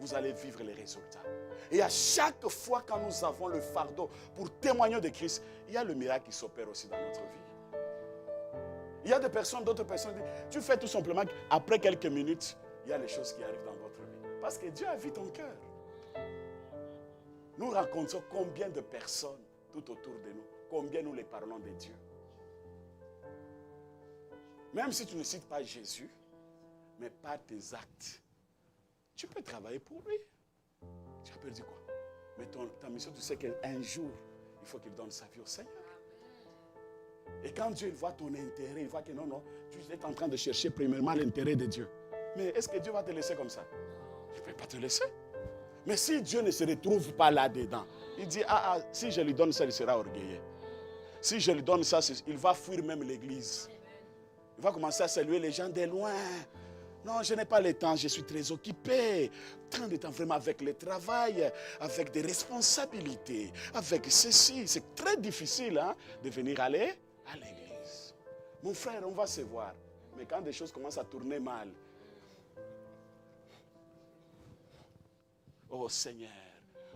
vous allez vivre les résultats. Et à chaque fois quand nous avons le fardeau pour témoigner de Christ, il y a le miracle qui s'opère aussi dans notre vie. Il y a d'autres personnes, tu fais tout simplement, après quelques minutes, il y a les choses qui arrivent dans votre vie. Parce que Dieu a vu ton cœur. Nous rencontrons combien de personnes tout autour de nous, combien nous les parlons de Dieu. Même si tu ne cites pas Jésus, mais par tes actes, tu peux travailler pour lui. Tu as perdu quoi? Mais ta mission, tu sais qu'un jour, il faut qu'il donne sa vie au Seigneur. Et quand Dieu voit ton intérêt, il voit que non, tu es en train de chercher premièrement l'intérêt de Dieu. Mais est-ce que Dieu va te laisser comme ça? Il ne peut pas te laisser. Mais si Dieu ne se retrouve pas là-dedans, il dit, si je lui donne ça, il sera orgueilleux. Si je lui donne ça, il va fuir même l'église. Il va commencer à saluer les gens de loin. Non, je n'ai pas le temps, je suis très occupé. Tant de temps vraiment avec le travail, avec des responsabilités, avec ceci. C'est très difficile de venir aller à l'église. Mon frère, on va se voir. Mais quand des choses commencent à tourner mal, oh Seigneur,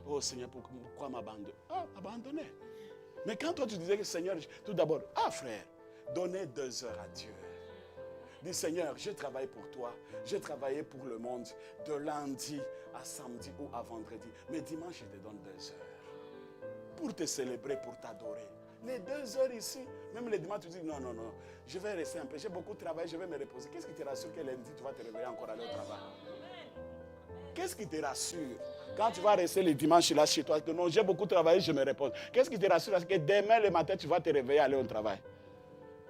pourquoi m'abandonner? Abandonner. Mais quand toi tu disais que Seigneur, tout d'abord, frère, donnez 2 heures à Dieu. Dis Seigneur, je travaille pour toi, j'ai travaillé pour le monde de lundi à samedi ou à vendredi. Mais dimanche, je te donne 2 heures pour te célébrer, pour t'adorer. Les 2 heures ici, même les dimanches, tu dis non, je vais rester un peu, j'ai beaucoup travaillé, je vais me reposer. Qu'est-ce qui te rassure que lundi, tu vas te réveiller encore aller au travail? Qu'est-ce qui te rassure quand tu vas rester le dimanche là chez toi, que non, j'ai beaucoup travaillé, je me repose. Qu'est-ce qui te rassure? Parce que demain le matin, tu vas te réveiller, aller au travail.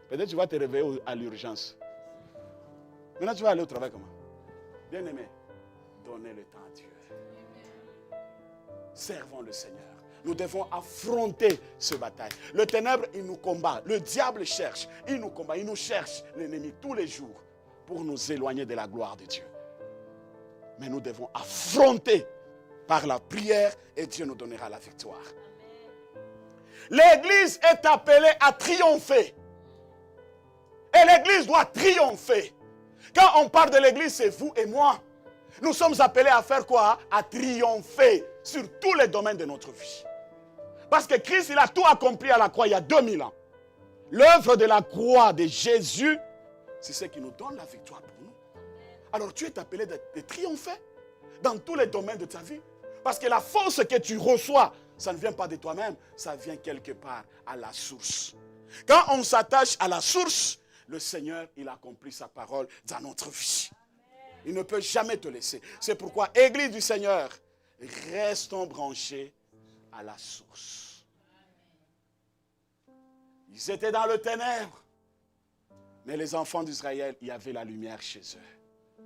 Peut-être tu vas te réveiller à l'urgence. Maintenant, tu vas aller au travail comment? Bien aimé, donnez le temps à Dieu. Servons le Seigneur. Nous devons affronter ce bataille. Le ténèbre, il nous combat. Le diable cherche, il nous combat, il nous cherche, l'ennemi, tous les jours, pour nous éloigner de la gloire de Dieu. Mais nous devons affronter par la prière et Dieu nous donnera la victoire. L'église est appelée à triompher. Et l'église doit triompher. Quand on parle de l'église, c'est vous et moi. Nous sommes appelés à faire quoi? À triompher sur tous les domaines de notre vie. Parce que Christ, il a tout accompli à la croix il y a 2000 ans. L'œuvre de la croix de Jésus, c'est ce qui nous donne la victoire pour nous. Alors tu es appelé de triompher dans tous les domaines de ta vie. Parce que la force que tu reçois, ça ne vient pas de toi-même, ça vient quelque part à la source. Quand on s'attache à la source, le Seigneur, il accomplit sa parole dans notre vie. Il ne peut jamais te laisser. C'est pourquoi, Église du Seigneur, restons branchés à la source. Ils étaient dans le ténèbre. Mais les enfants d'Israël, il y avait la lumière chez eux.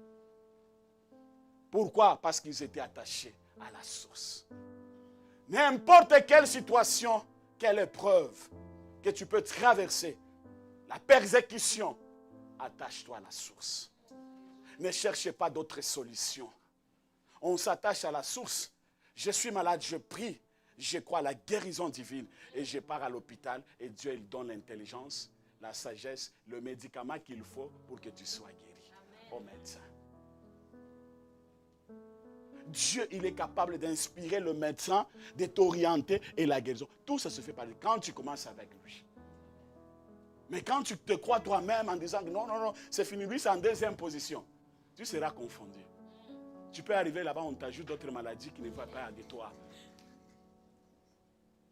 Pourquoi? Parce qu'ils étaient attachés à la source. N'importe quelle situation, quelle épreuve que tu peux traverser, la persécution, attache-toi à la source. Ne cherchez pas d'autres solutions. On s'attache à la source. Je suis malade, je prie, je crois à la guérison divine et je pars à l'hôpital et Dieu il donne l'intelligence, la sagesse, le médicament qu'il faut pour que tu sois guéri. Au médecin. Dieu, il est capable d'inspirer le médecin, de t'orienter et la guérison. Tout ça se fait par lui quand tu commences avec lui. Mais quand tu te crois toi-même en disant que non, c'est fini, lui c'est en deuxième position, tu seras confondu. Tu peux arriver là-bas, on t'ajoute d'autres maladies qui ne vont pas de toi.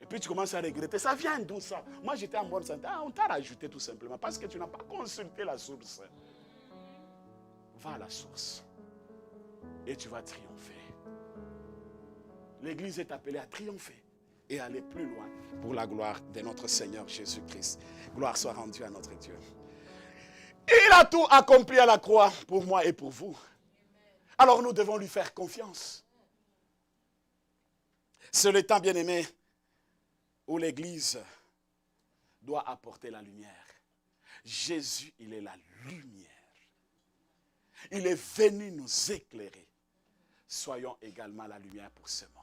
Et puis tu commences à regretter. Ça vient d'où ça? Moi j'étais en bonne santé. On t'a rajouté tout simplement parce que tu n'as pas consulté la source. Va à la source. Et tu vas triompher. L'église est appelée à triompher et aller plus loin pour la gloire de notre Seigneur Jésus-Christ. Gloire soit rendue à notre Dieu. Il a tout accompli à la croix pour moi et pour vous. Alors nous devons lui faire confiance. C'est le temps, bien-aimé, où l'église doit apporter la lumière. Jésus, il est la lumière. Il est venu nous éclairer. Soyons également la lumière pour ce monde.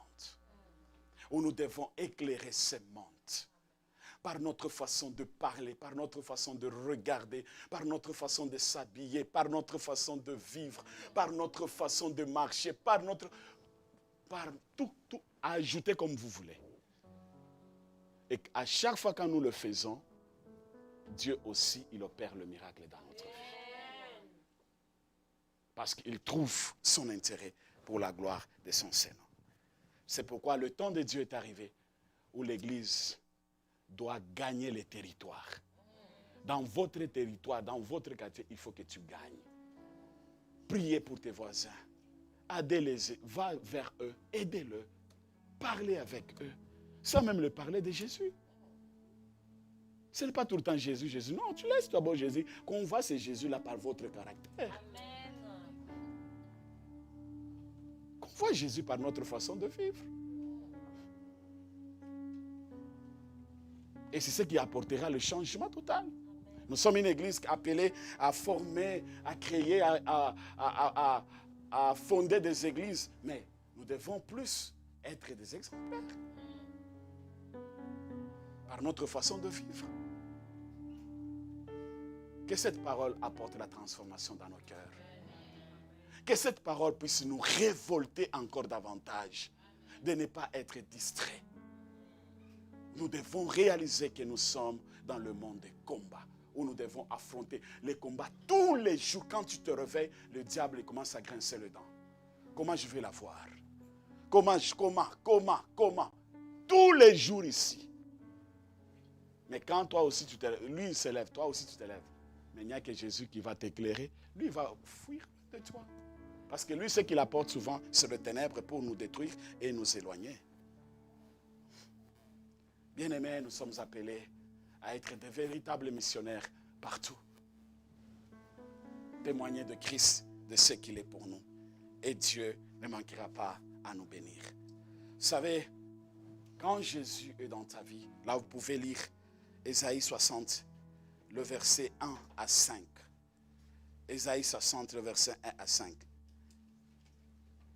Où nous devons éclairer ce monde. Par notre façon de parler, par notre façon de regarder, par notre façon de s'habiller, par notre façon de vivre, par notre façon de marcher, par tout, ajoutez comme vous voulez. Et à chaque fois que nous le faisons, Dieu aussi, il opère le miracle dans notre vie. Parce qu'il trouve son intérêt pour la gloire de son Seigneur. C'est pourquoi le temps de Dieu est arrivé où l'Église doit gagner les territoires. Dans votre territoire, dans votre quartier, il faut que tu gagnes. Priez pour tes voisins. Aidez-les, va vers eux, aidez-le. Parlez avec eux. Sans même le parler de Jésus. Ce n'est pas tout le temps Jésus, Jésus. Non, tu laisses d'abord Jésus. Qu'on voit ce Jésus-là par votre caractère. Amen. Qu'on voit Jésus par notre façon de vivre. Et c'est ce qui apportera le changement total. Nous sommes une église appelée à former, à créer, à fonder des églises. Mais nous devons plus être des exemplaires. Par notre façon de vivre. Que cette parole apporte la transformation dans nos cœurs. Que cette parole puisse nous révolter encore davantage. De ne pas être distraits. Nous devons réaliser que nous sommes dans le monde des combats. Où nous devons affronter les combats tous les jours. Quand tu te réveilles, le diable commence à grincer les dents. Comment je vais l'avoir? Comment? Tous les jours ici. Mais quand toi aussi tu te lèves, lui il se lève, toi aussi tu te lèves. Mais il n'y a que Jésus qui va t'éclairer. Lui il va fuir de toi. Parce que lui ce qu'il apporte souvent, c'est le ténèbre pour nous détruire et nous éloigner. Bien-aimés, nous sommes appelés à être de véritables missionnaires partout. Témoigner de Christ, de ce qu'il est pour nous. Et Dieu ne manquera pas à nous bénir. Vous savez, quand Jésus est dans ta vie, là vous pouvez lire Ésaïe 60, le verset 1 à 5. Ésaïe 60, le verset 1 à 5.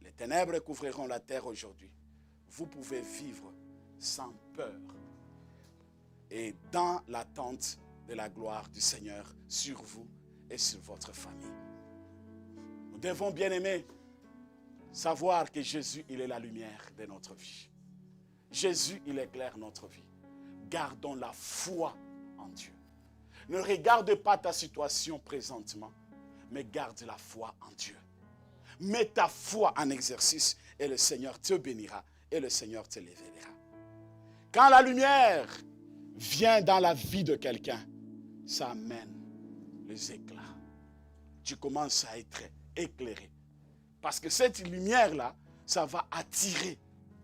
Les ténèbres couvriront la terre aujourd'hui. Vous pouvez vivre sans peur. et dans l'attente de la gloire du Seigneur sur vous et sur votre famille. Nous devons, bien aimés, savoir que Jésus, il est la lumière de notre vie. Jésus, il éclaire notre vie. Gardons la foi en Dieu. Ne regarde pas ta situation présentement, mais garde la foi en Dieu. Mets ta foi en exercice et le Seigneur te bénira et le Seigneur te lèvera. Quand la lumière vient dans la vie de quelqu'un, ça amène les éclats. Tu commences à être éclairé. Parce que cette lumière-là, ça va attirer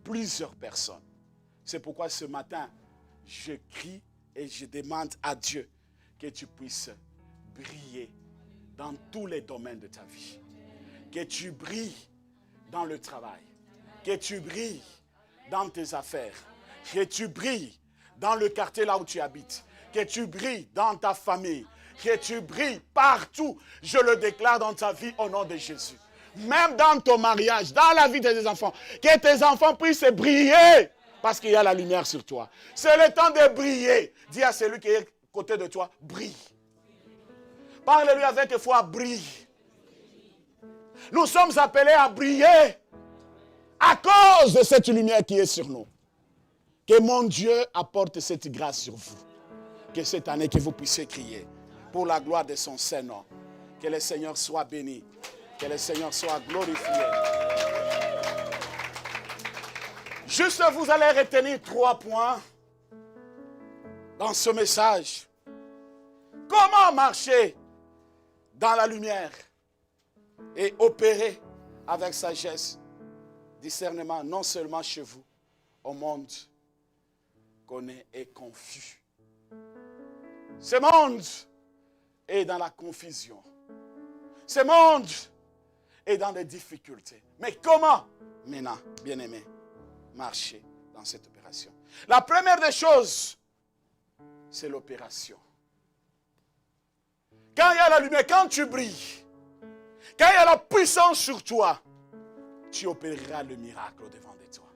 plusieurs personnes. C'est pourquoi ce matin, je crie et je demande à Dieu que tu puisses briller dans tous les domaines de ta vie. Que tu brilles dans le travail. Que tu brilles dans tes affaires. Que tu brilles dans le quartier là où tu habites. Que tu brilles dans ta famille. Que tu brilles partout. Je le déclare dans ta vie au nom de Jésus. Même dans ton mariage, dans la vie de tes enfants. Que tes enfants puissent briller. Parce qu'il y a la lumière sur toi. C'est le temps de briller. Dis à celui qui est à côté de toi, brille. Parle-lui avec foi, brille. Nous sommes appelés à briller à cause de cette lumière qui est sur nous. Que mon Dieu apporte cette grâce sur vous. Que cette année, que vous puissiez crier pour la gloire de son Saint-Nom. Que le Seigneur soit béni. Que le Seigneur soit glorifié. Juste, vous allez retenir 3 points dans ce message. Comment marcher dans la lumière et opérer avec sagesse, discernement, non seulement chez vous, au monde qu'on est confus. Ce monde est dans la confusion. Ce monde est dans des difficultés. Mais comment, maintenant, bien-aimés, marcher dans cette opération? La première des choses, c'est l'opération. Quand il y a la lumière, quand tu brilles, quand il y a la puissance sur toi, tu opéreras le miracle au-devant de toi.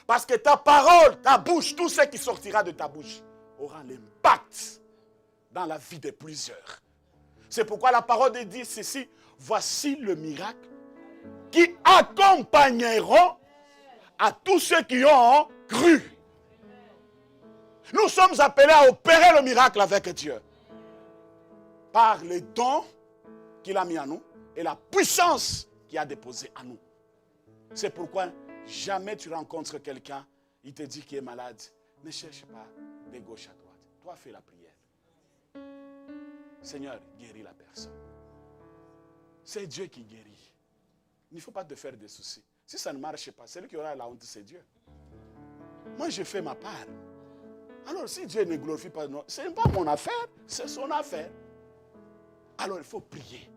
Parce que ta parole, ta bouche, tout ce qui sortira de ta bouche aura l'impact dans la vie de plusieurs. C'est pourquoi la parole dit ceci: voici le miracle qui accompagneront à tous ceux qui ont cru. Nous sommes appelés à opérer le miracle avec Dieu. Par les dons qu'il a mis en nous et la puissance qu'il a déposée en nous. C'est pourquoi jamais tu rencontres quelqu'un, il te dit qu'il est malade. Ne cherche pas de gauche à droite. Toi, fais la prière. Seigneur, guéris la personne. C'est Dieu qui guérit. Il ne faut pas te faire des soucis. Si ça ne marche pas, celui qui aura la honte, c'est Dieu. Moi, je fais ma part. Alors, si Dieu ne glorifie pas, ce n'est pas mon affaire, c'est son affaire. Alors, il faut prier.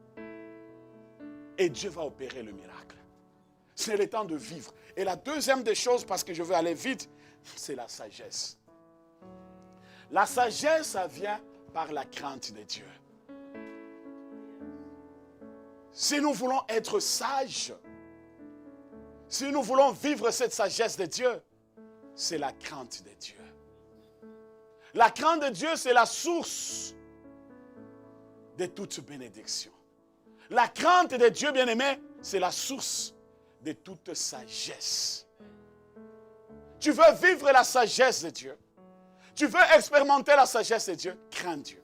Et Dieu va opérer le miracle. C'est le temps de vivre. Et la deuxième des choses, parce que je veux aller vite, c'est la sagesse. La sagesse, ça vient par la crainte de Dieu. Si nous voulons être sages, si nous voulons vivre cette sagesse de Dieu, c'est la crainte de Dieu. La crainte de Dieu, c'est la source de toute bénédiction. La crainte de Dieu, bien-aimé, c'est la source de toute sagesse. Tu veux vivre la sagesse de Dieu. Tu veux expérimenter la sagesse de Dieu. Crains Dieu.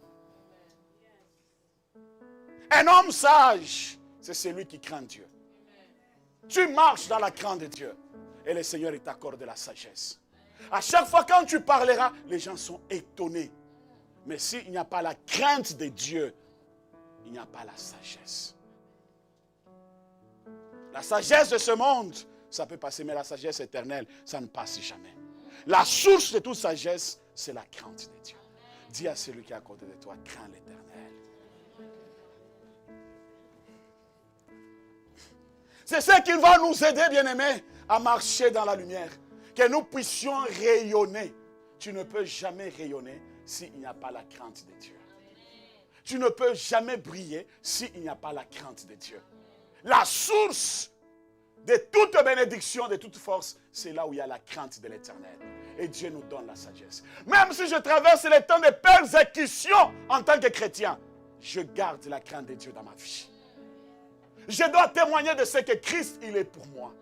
Un homme sage, c'est celui qui craint Dieu. Tu marches dans la crainte de Dieu. Et le Seigneur t'accorde la sagesse. À chaque fois quand tu parleras, les gens sont étonnés. Mais s'il n'y a pas la crainte de Dieu, il n'y a pas la sagesse. La sagesse de ce monde, ça peut passer, mais la sagesse éternelle, ça ne passe jamais. La source de toute sagesse, c'est la crainte de Dieu. Dis à celui qui est à côté de toi, crains l'Éternel. C'est ce qui va nous aider, bien-aimés, à marcher dans la lumière. Que nous puissions rayonner. Tu ne peux jamais rayonner s'il n'y a pas la crainte de Dieu. Tu ne peux jamais briller s'il n'y a pas la crainte de Dieu. La source de toute bénédiction, de toute force, c'est là où il y a la crainte de l'Éternel. Et Dieu nous donne la sagesse. Même si je traverse les temps de persécution en tant que chrétien, je garde la crainte de Dieu dans ma vie. Je dois témoigner de ce que Christ, il est pour moi.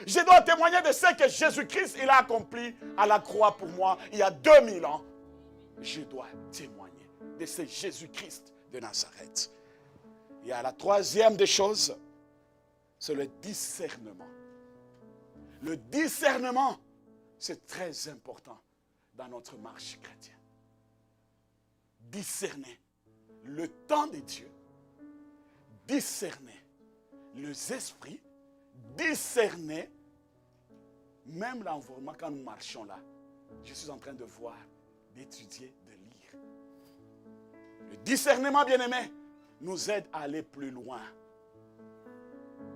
Je dois témoigner de ce que Jésus-Christ, il a accompli à la croix pour moi il y a 2000 ans. Je dois témoigner de ce Jésus-Christ de Nazareth. Il y a la troisième des choses, c'est le discernement. Le discernement, c'est très important dans notre marche chrétienne. Discerner le temps de Dieu, discerner les esprits, discerner même l'environnement quand nous marchons là. Je suis en train de voir, d'étudier, de lire. Le discernement, bien-aimé, nous aide à aller plus loin.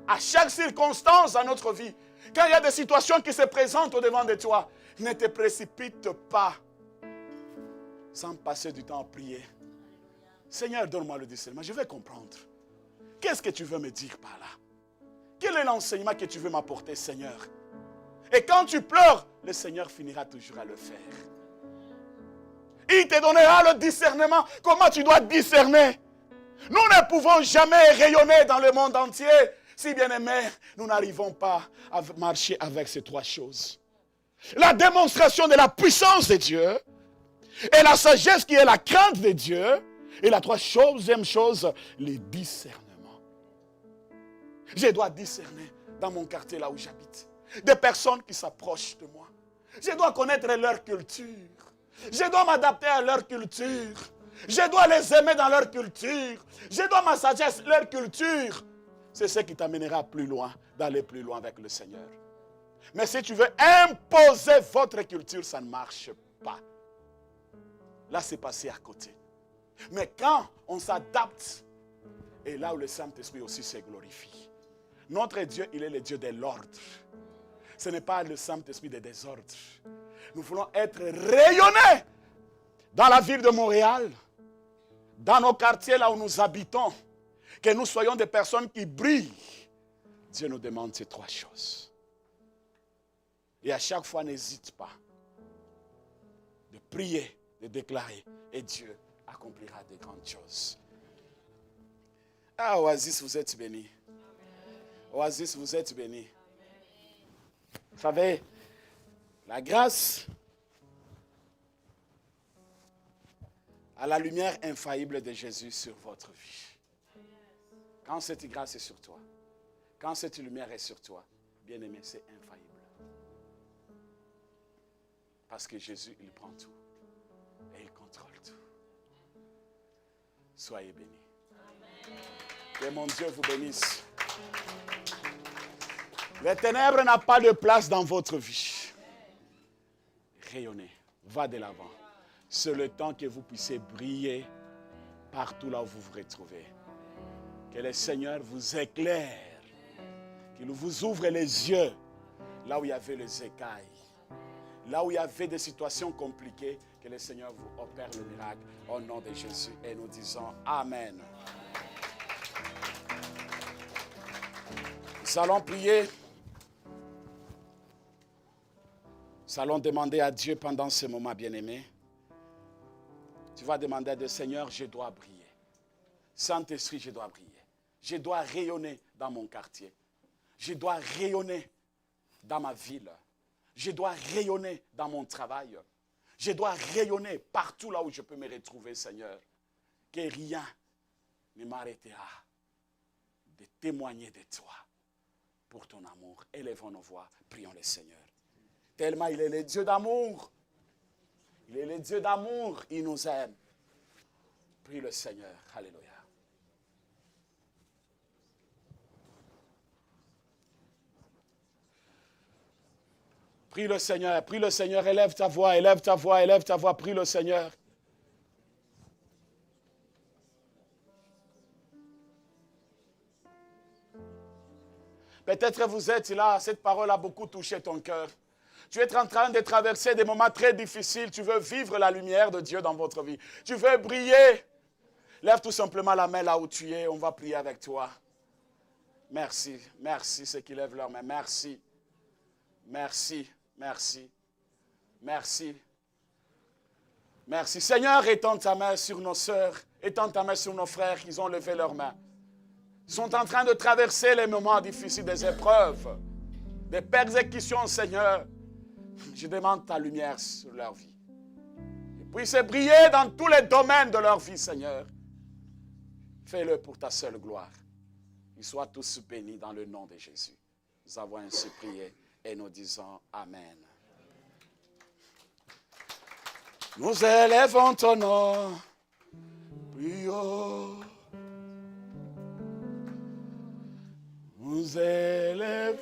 À chaque circonstance dans notre vie, quand il y a des situations qui se présentent au-devant de toi, ne te précipite pas sans passer du temps à prier. Seigneur, donne-moi le discernement, je vais comprendre. Qu'est-ce que tu veux me dire par là? Quel est l'enseignement que tu veux m'apporter, Seigneur? Et quand tu pleures, le Seigneur finira toujours à le faire. Il te donnera le discernement. Comment tu dois discerner? Nous ne pouvons jamais rayonner dans le monde entier si, bien aimés, nous n'arrivons pas à marcher avec ces trois choses. La démonstration de la puissance de Dieu et la sagesse qui est la crainte de Dieu. Et la troisième chose, le discernement. Je dois discerner dans mon quartier là où j'habite des personnes qui s'approchent de moi. Je dois connaître leur culture. Je dois m'adapter à leur culture. Je dois les aimer dans leur culture. Je dois ma sagesse, leur culture. C'est ce qui t'amènera plus loin, d'aller plus loin avec le Seigneur. Mais si tu veux imposer votre culture, ça ne marche pas. Là, c'est passé à côté. Mais quand on s'adapte, et là où le Saint-Esprit aussi se glorifie. Notre Dieu, il est le Dieu de l'ordre. Ce n'est pas le Saint-Esprit des désordres. Nous voulons être rayonnés dans la ville de Montréal, dans nos quartiers là où nous habitons, que nous soyons des personnes qui brillent. Dieu nous demande ces trois choses. Et à chaque fois, n'hésite pas de prier, de déclarer, et Dieu accomplira de grandes choses. Ah, Oasis, vous êtes bénis. Oasis, vous êtes bénis. Vous savez, la grâce a la lumière infaillible de Jésus sur votre vie. Quand cette grâce est sur toi, quand cette lumière est sur toi, bien aimé, c'est infaillible. Parce que Jésus, il prend tout. Et il contrôle tout. Soyez bénis. Que mon Dieu vous bénisse. Les ténèbres n'ont pas de place dans votre vie. Rayonnez, va de l'avant. C'est le temps que vous puissiez briller partout là où vous vous retrouvez. Que le Seigneur vous éclaire. Qu'il vous ouvre les yeux là où il y avait les écailles. Là où il y avait des situations compliquées, que le Seigneur vous opère le miracle au nom de Jésus. Et nous disons Amen. Nous allons prier. Nous allons demander à Dieu pendant ce moment, bien-aimé. Tu vas demander à Dieu, Seigneur, je dois briller. Saint-Esprit, je dois briller. Je dois rayonner dans mon quartier. Je dois rayonner dans ma ville. Je dois rayonner dans mon travail. Je dois rayonner partout là où je peux me retrouver, Seigneur. Que rien ne m'arrêtera de témoigner de toi pour ton amour. Élevons nos voix, prions le Seigneur. Tellement il est le Dieu d'amour. Il est le Dieu d'amour, il nous aime. Prie le Seigneur. Alléluia. Prie le Seigneur, élève ta voix, élève ta voix, élève ta voix, prie le Seigneur. Peut-être vous êtes là, cette parole a beaucoup touché ton cœur. Tu es en train de traverser des moments très difficiles, tu veux vivre la lumière de Dieu dans votre vie. Tu veux briller. Lève tout simplement la main là où tu es, on va prier avec toi. Merci, merci ceux qui lèvent leurs mains, merci, merci. Merci. Merci. Merci. Seigneur, étends ta main sur nos sœurs, étends ta main sur nos frères qui ont levé leurs mains. Ils sont en train de traverser les moments difficiles, des épreuves, des persécutions, Seigneur. Je demande ta lumière sur leur vie. Et puisse briller dans tous les domaines de leur vie, Seigneur. Fais-le pour ta seule gloire. Ils soient tous bénis dans le nom de Jésus. Nous avons ainsi prié et nous disons Amen. Nous élèvons ton nom plus haut. Nous élèvons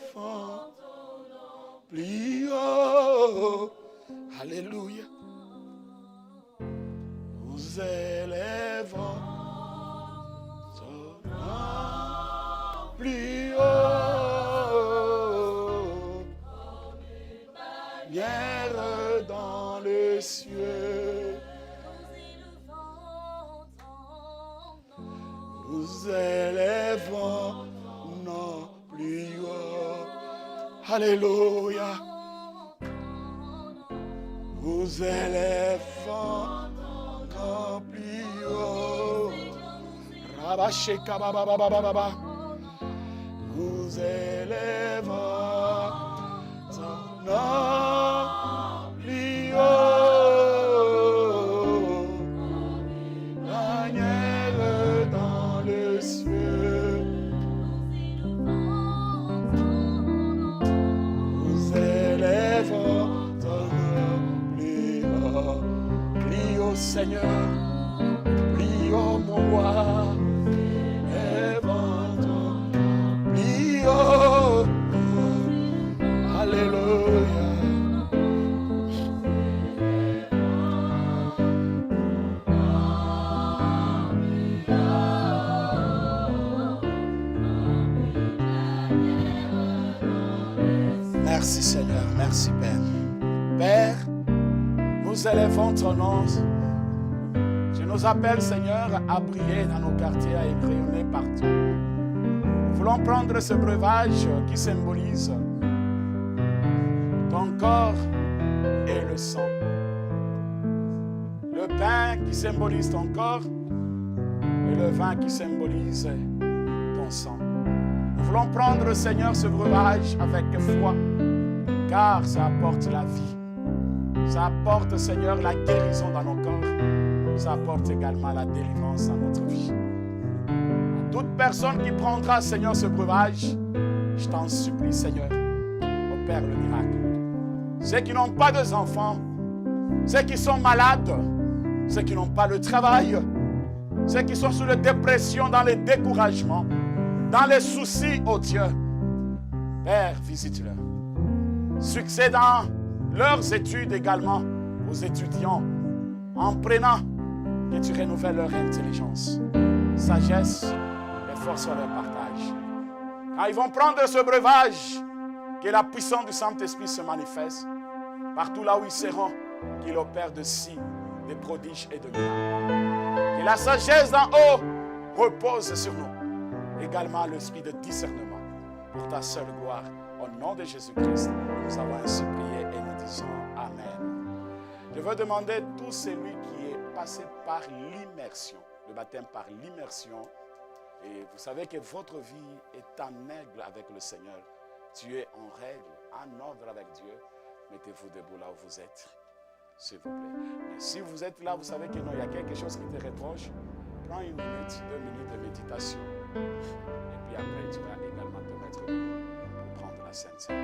ton nom plus haut. Alléluia. Nous élèvons ton nom plus haut. Lumière dans le cieux. Nous élèvons non plus haut. Alléluia. Nous élèvons non plus haut. Rabasheka baba baba baba. Nous élèvons ton nom plus haut. Lumière dans le cieux. Nous élèvons ton nom plus haut, Seigneur, plus haut mon roi. Élèvons ton nom plus haut. Alléluia. Merci Seigneur, merci Père. Père, nous élèvons ton nom. Je nous appelle Seigneur à briller dans nos quartiers, à rayonner partout. Nous voulons prendre ce breuvage qui symbolise ton corps et le sang. Le pain qui symbolise ton corps et le vin qui symbolise ton sang. Nous voulons prendre, Seigneur, ce breuvage avec foi, car ça apporte la vie. Ça apporte, Seigneur, la guérison dans nos corps. Ça apporte également la délivrance dans notre vie. À toute personne qui prendra, Seigneur, ce breuvage, je t'en supplie, Seigneur, opère le miracle. Ceux qui n'ont pas d'enfants, ceux qui sont malades, ceux qui n'ont pas de travail, ceux qui sont sous la dépression, dans le découragement, dans les soucis, oh Dieu. Père, visite-leur. Succès dans leurs études également, aux étudiants, en prenant que tu renouvelles leur intelligence, sagesse et force à leur partage. Quand ils vont prendre ce breuvage, que la puissance du Saint-Esprit se manifeste, partout là où ils seront, qu'il opère de signes, des prodiges et de miracles. Que la sagesse d'en haut repose sur nous. Également l'esprit de discernement pour ta seule gloire. Au nom de Jésus-Christ, nous avons ainsi prié et nous disons Amen. Je veux demander tout celui qui est passé par l'immersion, le baptême par l'immersion, et vous savez que votre vie est en règle avec le Seigneur. Tu es en règle, en ordre avec Dieu. Mettez-vous debout là où vous êtes, s'il vous plaît. Mais si vous êtes là, vous savez qu'il y a quelque chose qui te reproche. Prends 1 minute, 2 minutes de méditation. Et puis après, tu vas également te mettre debout pour prendre la Sainte Seine.